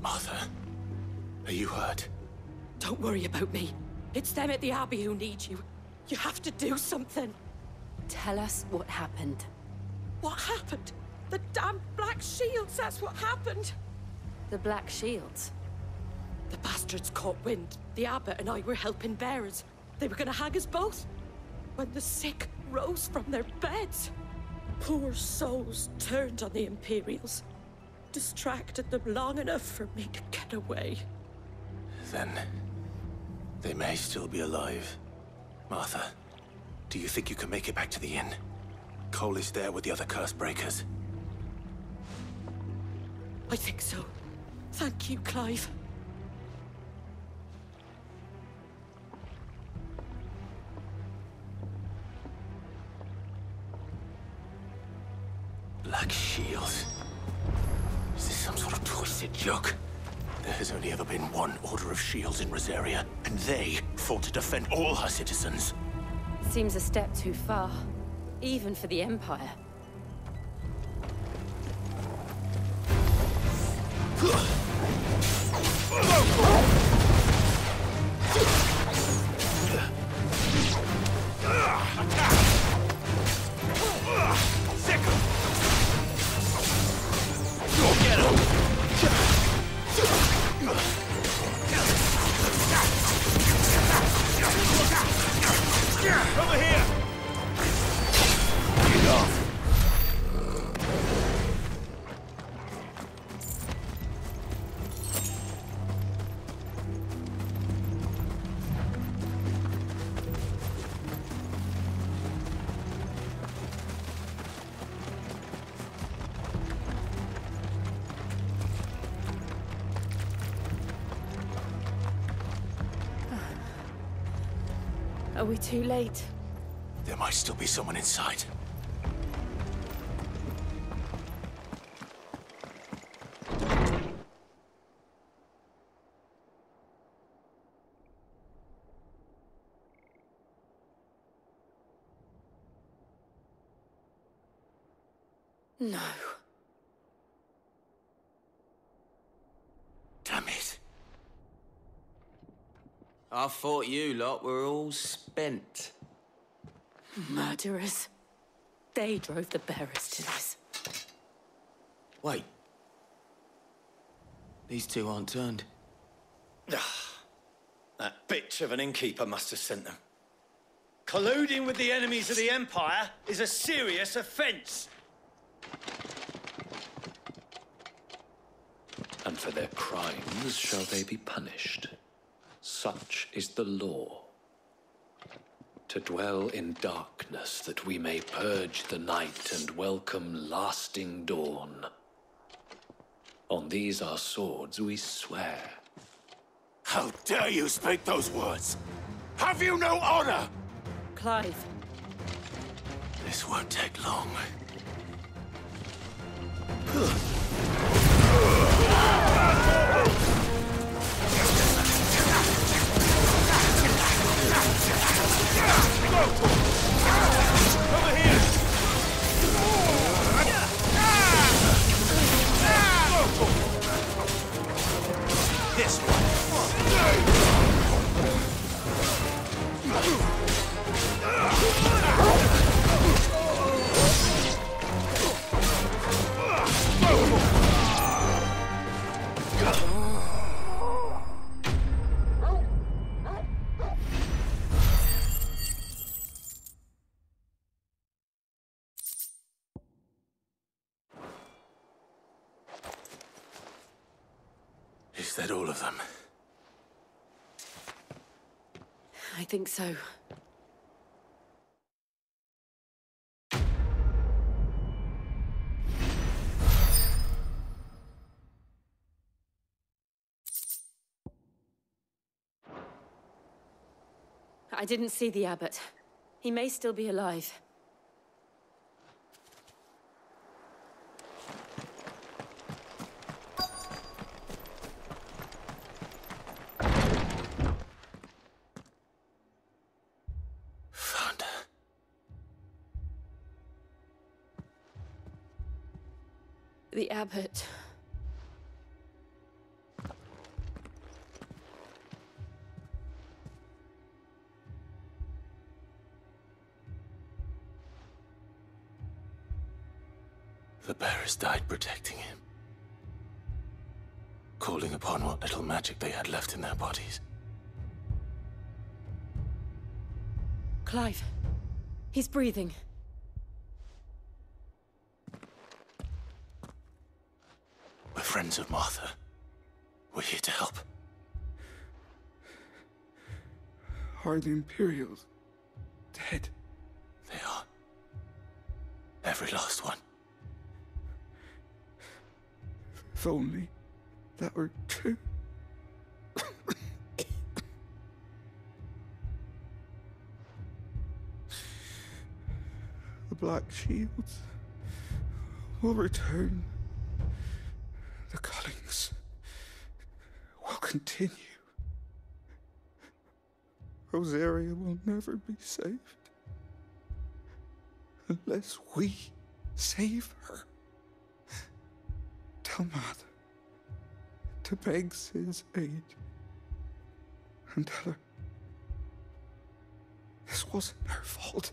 Speaker 8: Martha, are you hurt?
Speaker 11: Don't worry about me. It's them at the Abbey who need you. You have to do something.
Speaker 25: Tell us what happened.
Speaker 11: What happened? The damn Black Shields, that's what happened.
Speaker 25: The Black Shields?
Speaker 11: The bastards caught wind. The abbot and I were helping bearers. They were gonna hang us both. When the sick rose from their beds, poor souls turned on the Imperials. Distracted them long enough for me to get away.
Speaker 8: Then they may still be alive. Martha, do you think you can make it back to the inn? Cole is there with the other curse breakers.
Speaker 11: I think so. Thank you, Clive.
Speaker 8: Black Shields. Is this some sort of twisted joke? There has only ever been one Order of Shields in Rosaria, and they fought to defend all her citizens.
Speaker 25: Seems a step too far, even for the Empire.
Speaker 12: Over here! Get off!
Speaker 25: Are we too late?
Speaker 8: There might still be someone inside.
Speaker 11: No.
Speaker 8: Damn it.
Speaker 13: I thought you lot were all spent.
Speaker 11: Murderers. They drove the bearers to this.
Speaker 13: Wait. These two aren't turned.
Speaker 2: That bitch of an innkeeper must have sent them. Colluding with the enemies of the Empire is a serious offence.
Speaker 9: And for their crimes shall they be punished. Such is the law. To dwell in darkness that we may purge the night and welcome lasting dawn. On these our swords we swear.
Speaker 12: How dare you speak those words? Have you no honor?
Speaker 11: Clive.
Speaker 8: This won't take long.
Speaker 12: Over here! This one!
Speaker 8: that all of them?
Speaker 11: I think so. I didn't see the abbot. He may still be alive.
Speaker 8: Found her.
Speaker 11: The abbot.
Speaker 8: The bearers died protecting him. Calling upon what little magic they had left in their bodies.
Speaker 11: Clive. He's breathing.
Speaker 8: We're friends of Martha. We're here to help.
Speaker 1: Are the Imperials dead?
Speaker 8: They are. Every last one.
Speaker 1: If only that were true. The Black Shields will return. The cullings will continue. Rosaria will never be saved unless we save her. Tell Matt to beg his aid and tell her this wasn't her fault.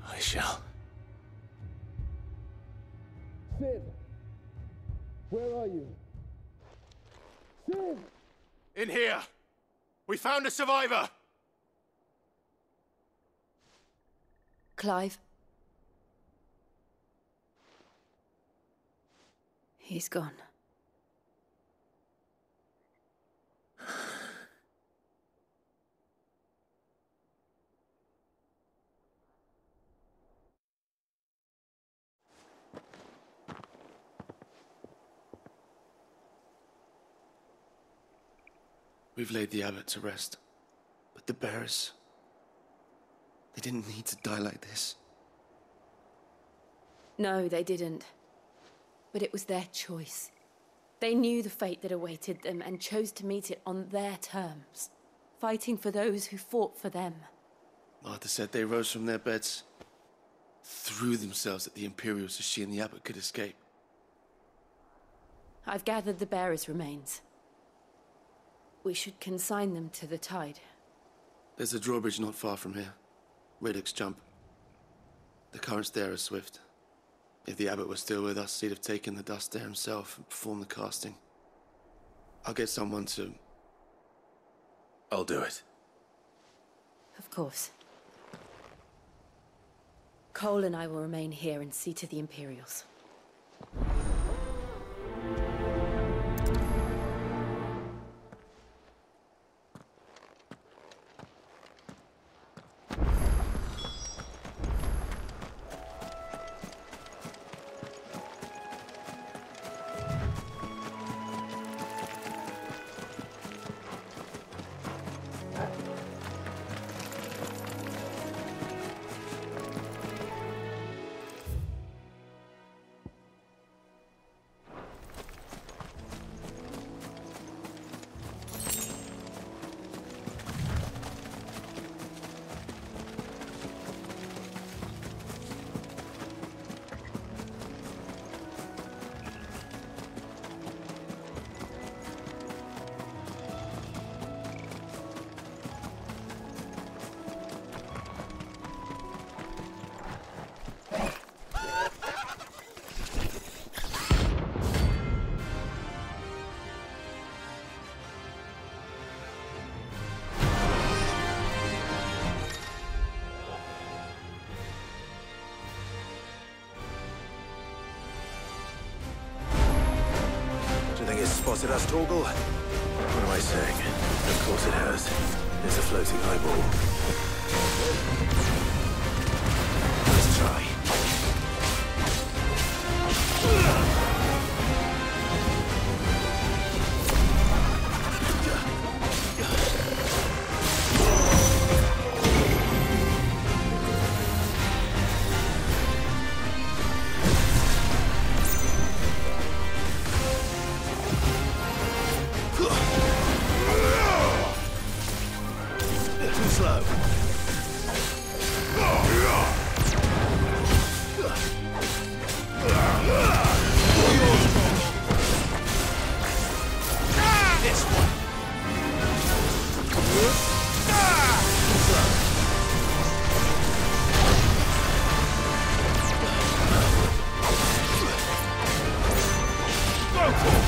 Speaker 8: I shall.
Speaker 6: Sid! Where are you? Sid!
Speaker 2: In here! We found a survivor!
Speaker 11: Clive. He's gone.
Speaker 17: We've laid the abbot to rest, but the bearers, they didn't need to die like this.
Speaker 11: No, they didn't. But it was their choice. They knew the fate that awaited them and chose to meet it on their terms, fighting for those who fought for them.
Speaker 17: Martha said they rose from their beds, threw themselves at the Imperials so she and the abbot could escape.
Speaker 11: I've gathered the bearers' remains. We should consign them to the tide.
Speaker 17: There's a drawbridge not far from here. Radix jump. The currents there are swift. If the abbot was still with us, he'd have taken the dust there himself and performed the casting. I'll get someone to...
Speaker 8: I'll do it.
Speaker 11: Of course. Cole and I will remain here and see to the Imperials.
Speaker 8: spotted us, Torgal? What am I saying? Of course it has. It's a floating eyeball. Let's try. Too slow. This one. Too slow. Go for it.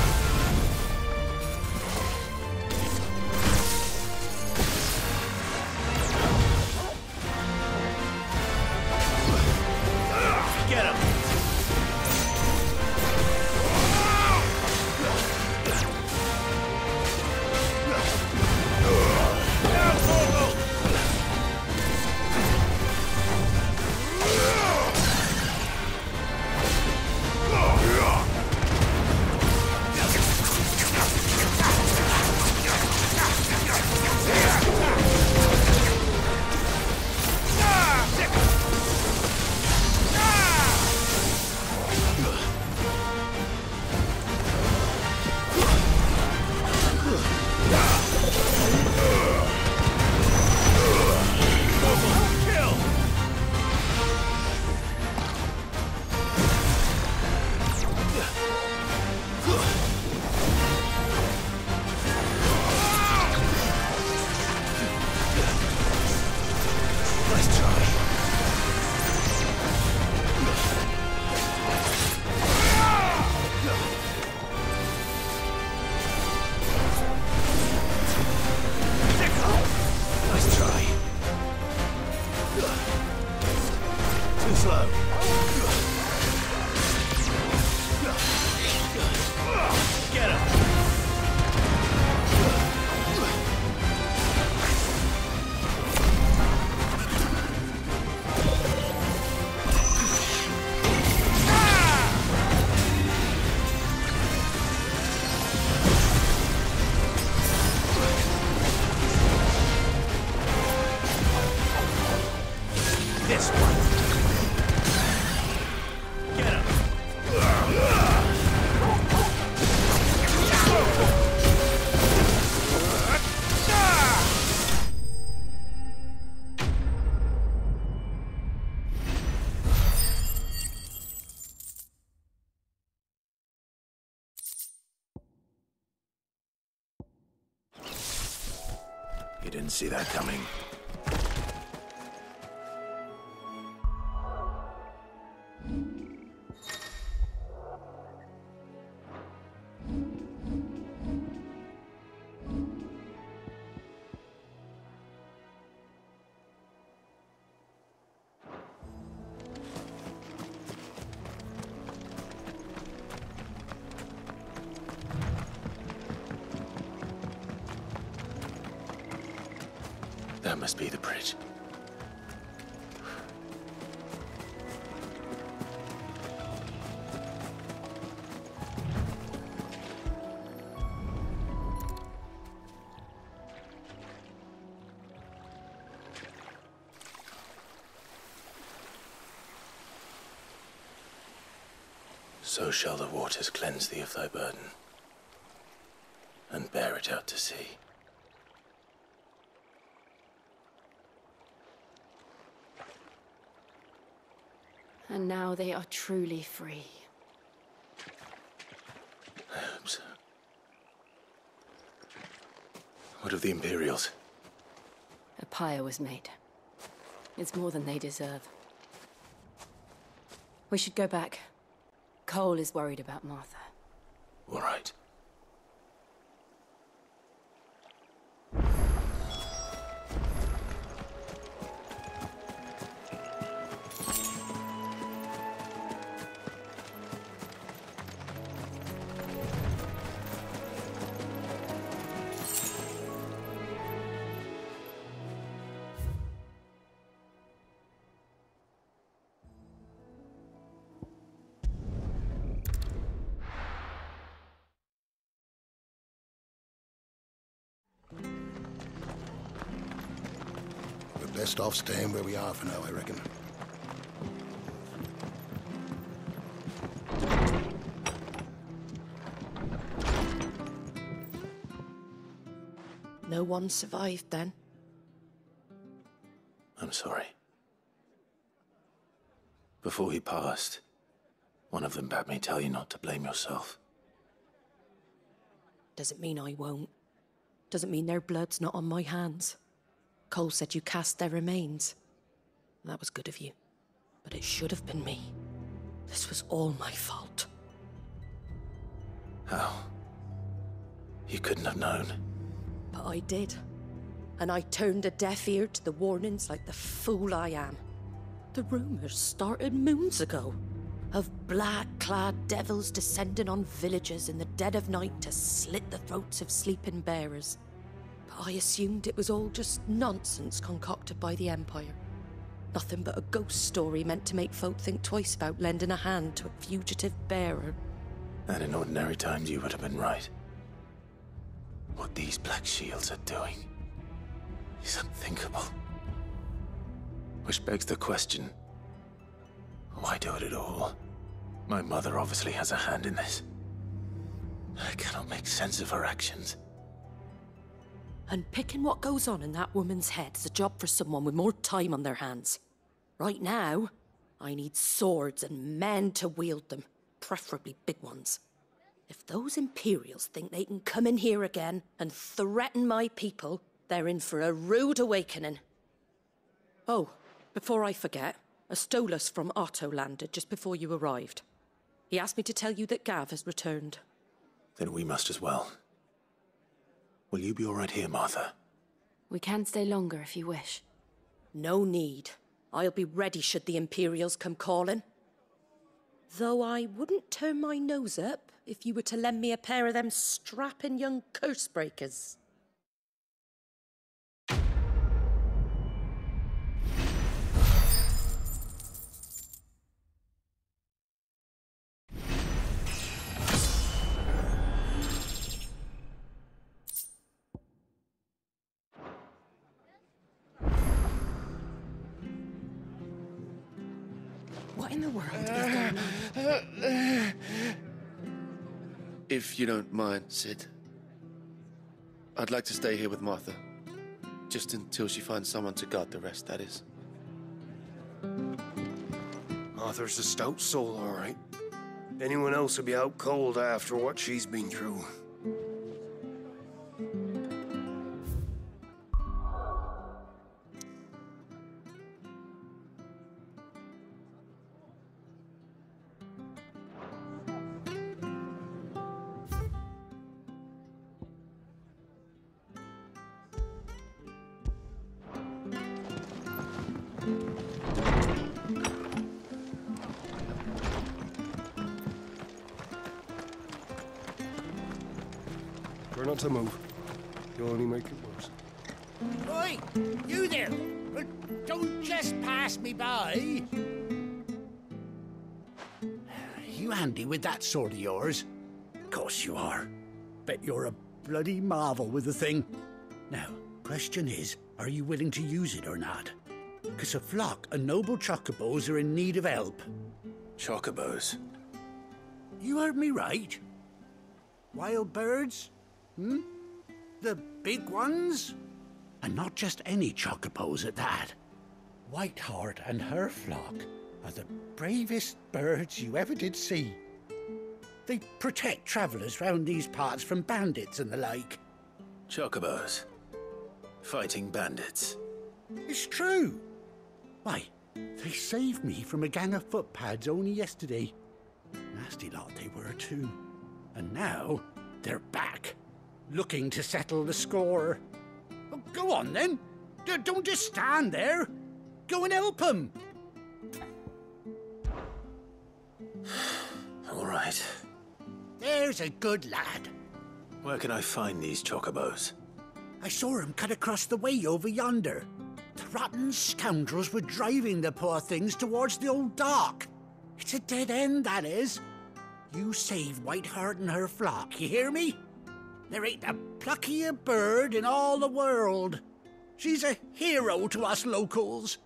Speaker 8: Get him! You didn't see that coming. That must be the bridge. So shall the waters cleanse thee of thy burden, and bear it out to sea.
Speaker 11: And now they are truly free.
Speaker 8: I hope so. What of the Imperials?
Speaker 11: A pyre was made. It's more than they deserve. We should go back. Cole is worried about Martha.
Speaker 8: All right.
Speaker 21: Best off staying where we are for now, I reckon.
Speaker 11: No one survived then?
Speaker 8: I'm sorry. Before he passed, one of them bade me tell you not to blame yourself.
Speaker 11: Doesn't mean I won't. Doesn't mean their blood's not on my hands. Cole said you cast their remains. That was good of you. But it should have been me. This was all my fault.
Speaker 8: How? You couldn't have known.
Speaker 11: But I did. And I turned a deaf ear to the warnings like the fool I am. The rumours started moons ago. Of black-clad devils descending on villages in the dead of night to slit the throats of sleeping bearers. But I assumed it was all just nonsense concocted by the Empire. Nothing but a ghost story meant to make folk think twice about lending a hand to a fugitive bearer.
Speaker 8: And in ordinary times you would have been right. What these Black Shields are doing is unthinkable. Which begs the question, why do it at all? My mother obviously has a hand in this. I cannot make sense of her actions.
Speaker 11: And picking what goes on in that woman's head is a job for someone with more time on their hands. Right now, I need swords and men to wield them, preferably big ones. If those Imperials think they can come in here again and threaten my people, they're in for a rude awakening. Oh, before I forget, a Stolas from Otto landed just before you arrived. He asked me to tell you that Gav has returned.
Speaker 8: Then we must as well. Will you be all right here, Martha?
Speaker 25: We can stay longer if you wish.
Speaker 11: No need. I'll be ready should the Imperials come calling. Though I wouldn't turn my nose up if you were to lend me a pair of them strapping young curse breakers. What in the world is going on?
Speaker 17: If you don't mind, Sid, I'd like to stay here with Martha. Just until she finds someone to guard the rest, that is.
Speaker 12: Martha's a stout soul, all right. Anyone else would be out cold after what she's been through.
Speaker 22: Try not to move. You'll only make it worse.
Speaker 15: Oi! You there! Don't just pass me by! You handy with that sword of yours? Of course you are. Bet you're a bloody marvel with the thing. Now, question is, are you willing to use it or not? Because a flock of noble chocobos are in need of help.
Speaker 8: Chocobos?
Speaker 15: You heard me right. Wild birds? The big ones? And not just any chocobos at that. Whiteheart and her flock are the bravest birds you ever did see. They protect travellers round these parts from bandits and the like.
Speaker 8: Chocobos? Fighting bandits?
Speaker 15: It's true. Why, they saved me from a gang of footpads only yesterday. Nasty lot they were too. And now, they're back, looking to settle the score. Oh, go on then. Don't just stand there. Go and help them.
Speaker 8: All right.
Speaker 15: There's a good lad.
Speaker 8: Where can I find these chocobos?
Speaker 15: I saw him cut across the way over yonder. The rotten scoundrels were driving the poor things towards the old dock. It's a dead end, that is. You save Whiteheart and her flock, you hear me? There ain't a pluckier bird in all the world. She's a hero to us locals.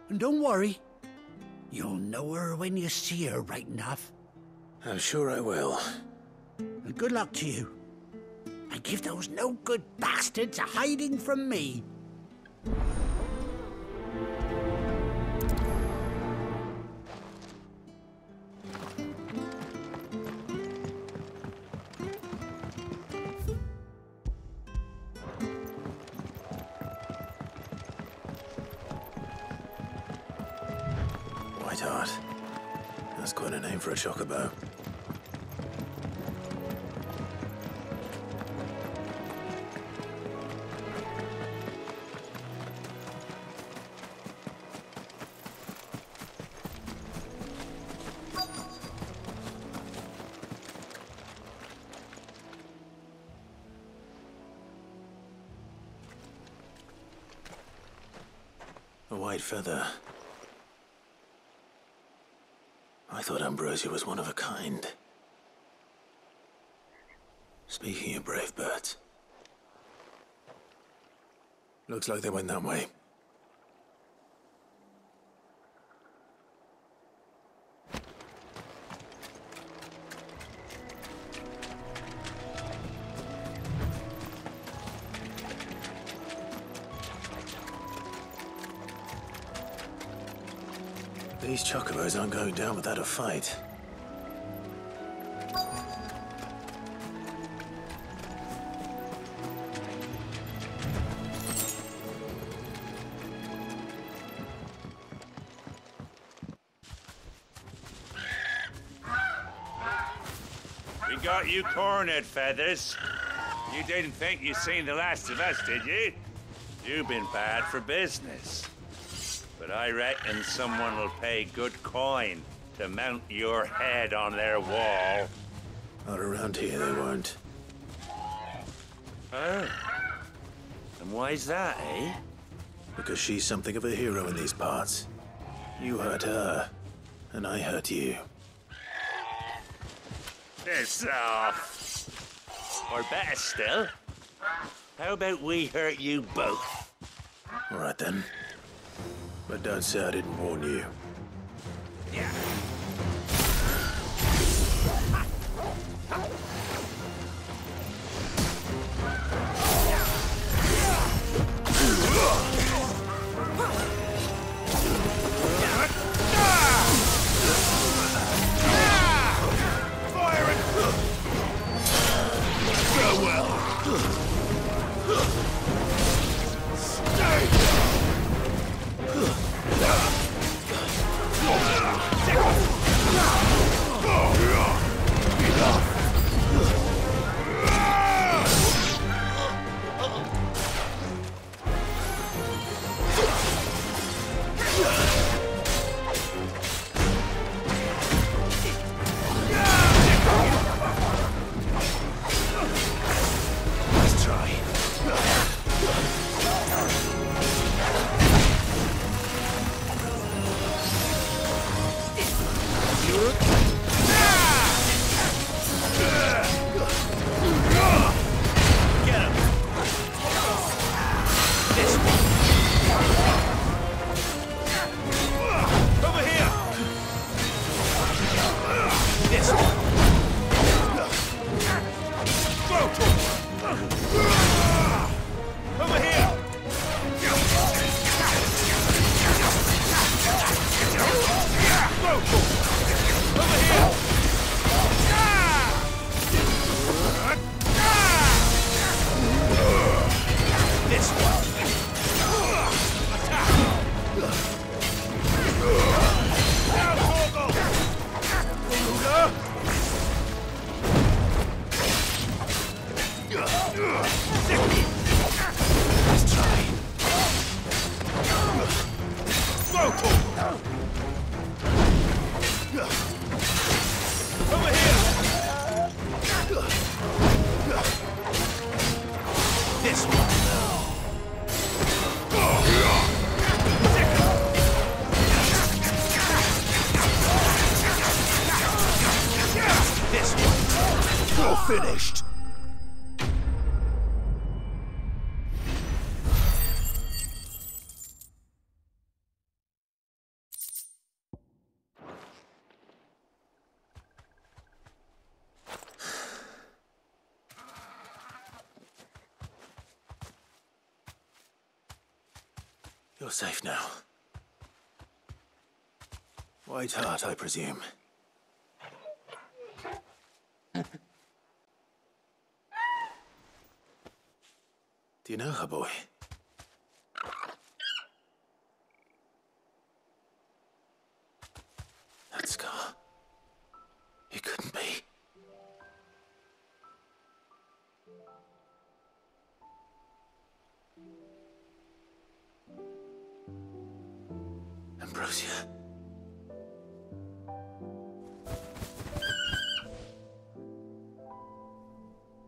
Speaker 15: And don't worry, you'll know her when you see her, right enough.
Speaker 8: I'm sure I will.
Speaker 15: And good luck to you. And give those no-good bastards a hiding from me.
Speaker 8: Whiteheart. That's quite a name for a chocobo. A white feather. I thought Ambrosia was one of a kind. Speaking of brave birds. Looks like they went that way. These chocobos aren't going down without a fight.
Speaker 18: We got you cornered, Feathers. You didn't think you'd seen the last of us, did you? You've been bad for business. But I reckon someone will pay good coin to mount your head on their wall.
Speaker 8: Not around here, they won't.
Speaker 18: Oh. And why's that, eh?
Speaker 8: Because she's something of a hero in these parts. You hurt her, and I hurt you.
Speaker 18: Piss off. Or better still, how about we hurt you both?
Speaker 8: All right, then. But don't say I didn't warn you.
Speaker 18: Yeah.
Speaker 12: Fire it! Farewell! Stay! Let's try. You're finished.
Speaker 8: You're safe now. White Hart, I presume. Do you know her, boy? That scar. It couldn't be. Ambrosia.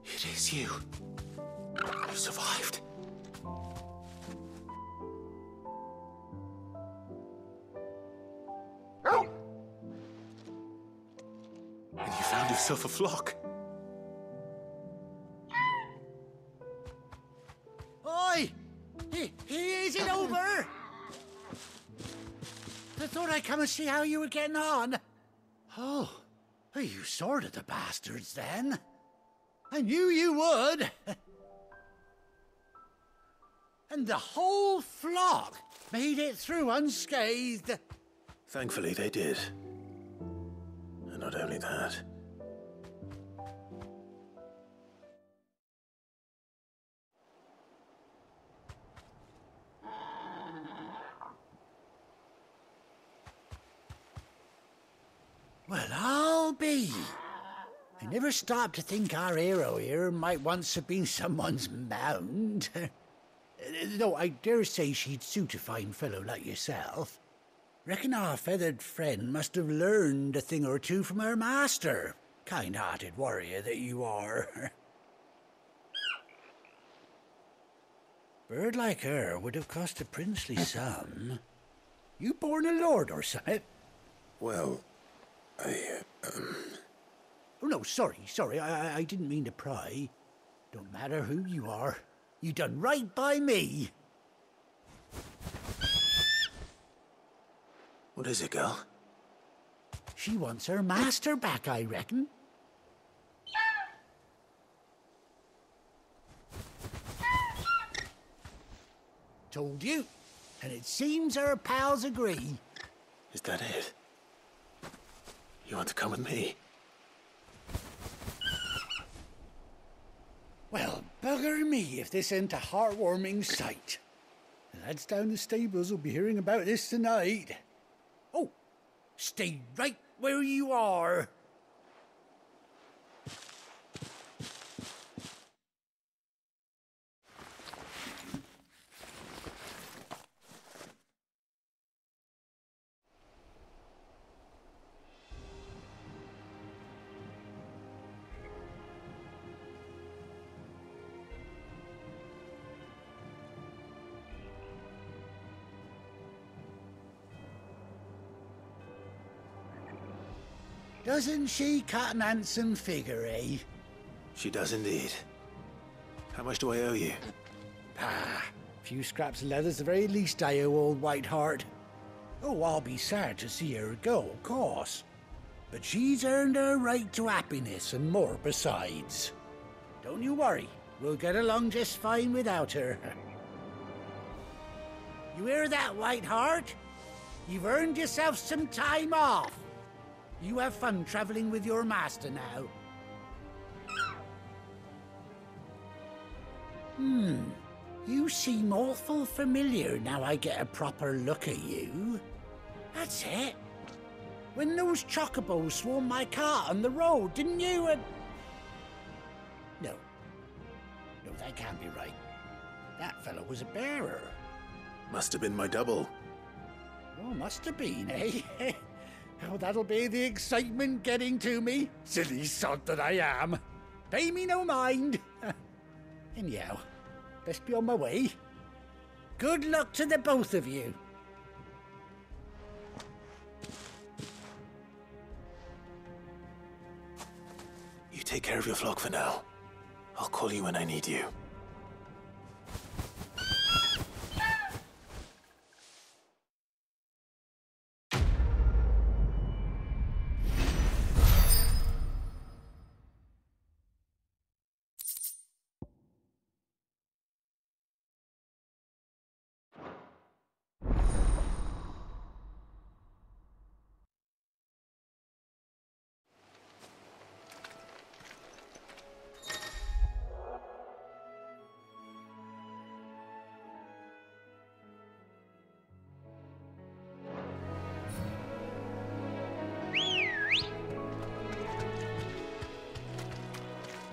Speaker 8: It is you. You survived. And you found yourself a flock.
Speaker 15: Oi! Is it over? I thought I'd come and see how you were getting on. Oh, you sorted the bastards then. I knew you would. And the whole flock made it through unscathed.
Speaker 8: Thankfully, they did. And not only that.
Speaker 15: Well, I'll be. I never stopped to think our hero here might once have been someone's mount. Though I dare say she'd suit a fine fellow like yourself. Reckon our feathered friend must have learned a thing or two from her master. Kind-hearted warrior that you are. Bird like her would have cost a princely sum. You born a lord or something?
Speaker 8: Well,
Speaker 15: Oh, no, sorry. I didn't mean to pry. Don't matter who you are. You done right by me.
Speaker 8: What is it, girl?
Speaker 15: She wants her master back, I reckon. Told you. And it seems her pals agree.
Speaker 8: Is that it? You want to come with me?
Speaker 15: Well, bugger me if this ain't a heartwarming sight. The lads down the stables will be hearing about this tonight. Oh, stay right where you are. Doesn't she cut an handsome figure, eh?
Speaker 8: She does indeed. How much do I owe you?
Speaker 15: A few scraps of leather's the very least I owe old White Hart. Oh, I'll be sad to see her go, of course. But she's earned her right to happiness and more besides. Don't you worry, we'll get along just fine without her. You hear that, White Hart? You've earned yourself some time off. You have fun traveling with your master now. You seem awful familiar now I get a proper look at you. That's it. When those chocobos swarmed my cart on the road, didn't you? No, that can't be right. That fellow was a bearer.
Speaker 8: Must have been my double.
Speaker 15: Oh, must have been, eh? Oh, that'll be the excitement getting to me. Silly sod that I am. Pay me no mind. Anyhow, best be on my way. Good luck to the both of you.
Speaker 8: You take care of your flock for now. I'll call you when I need you.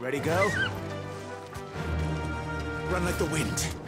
Speaker 8: Ready, girl? Run like the wind.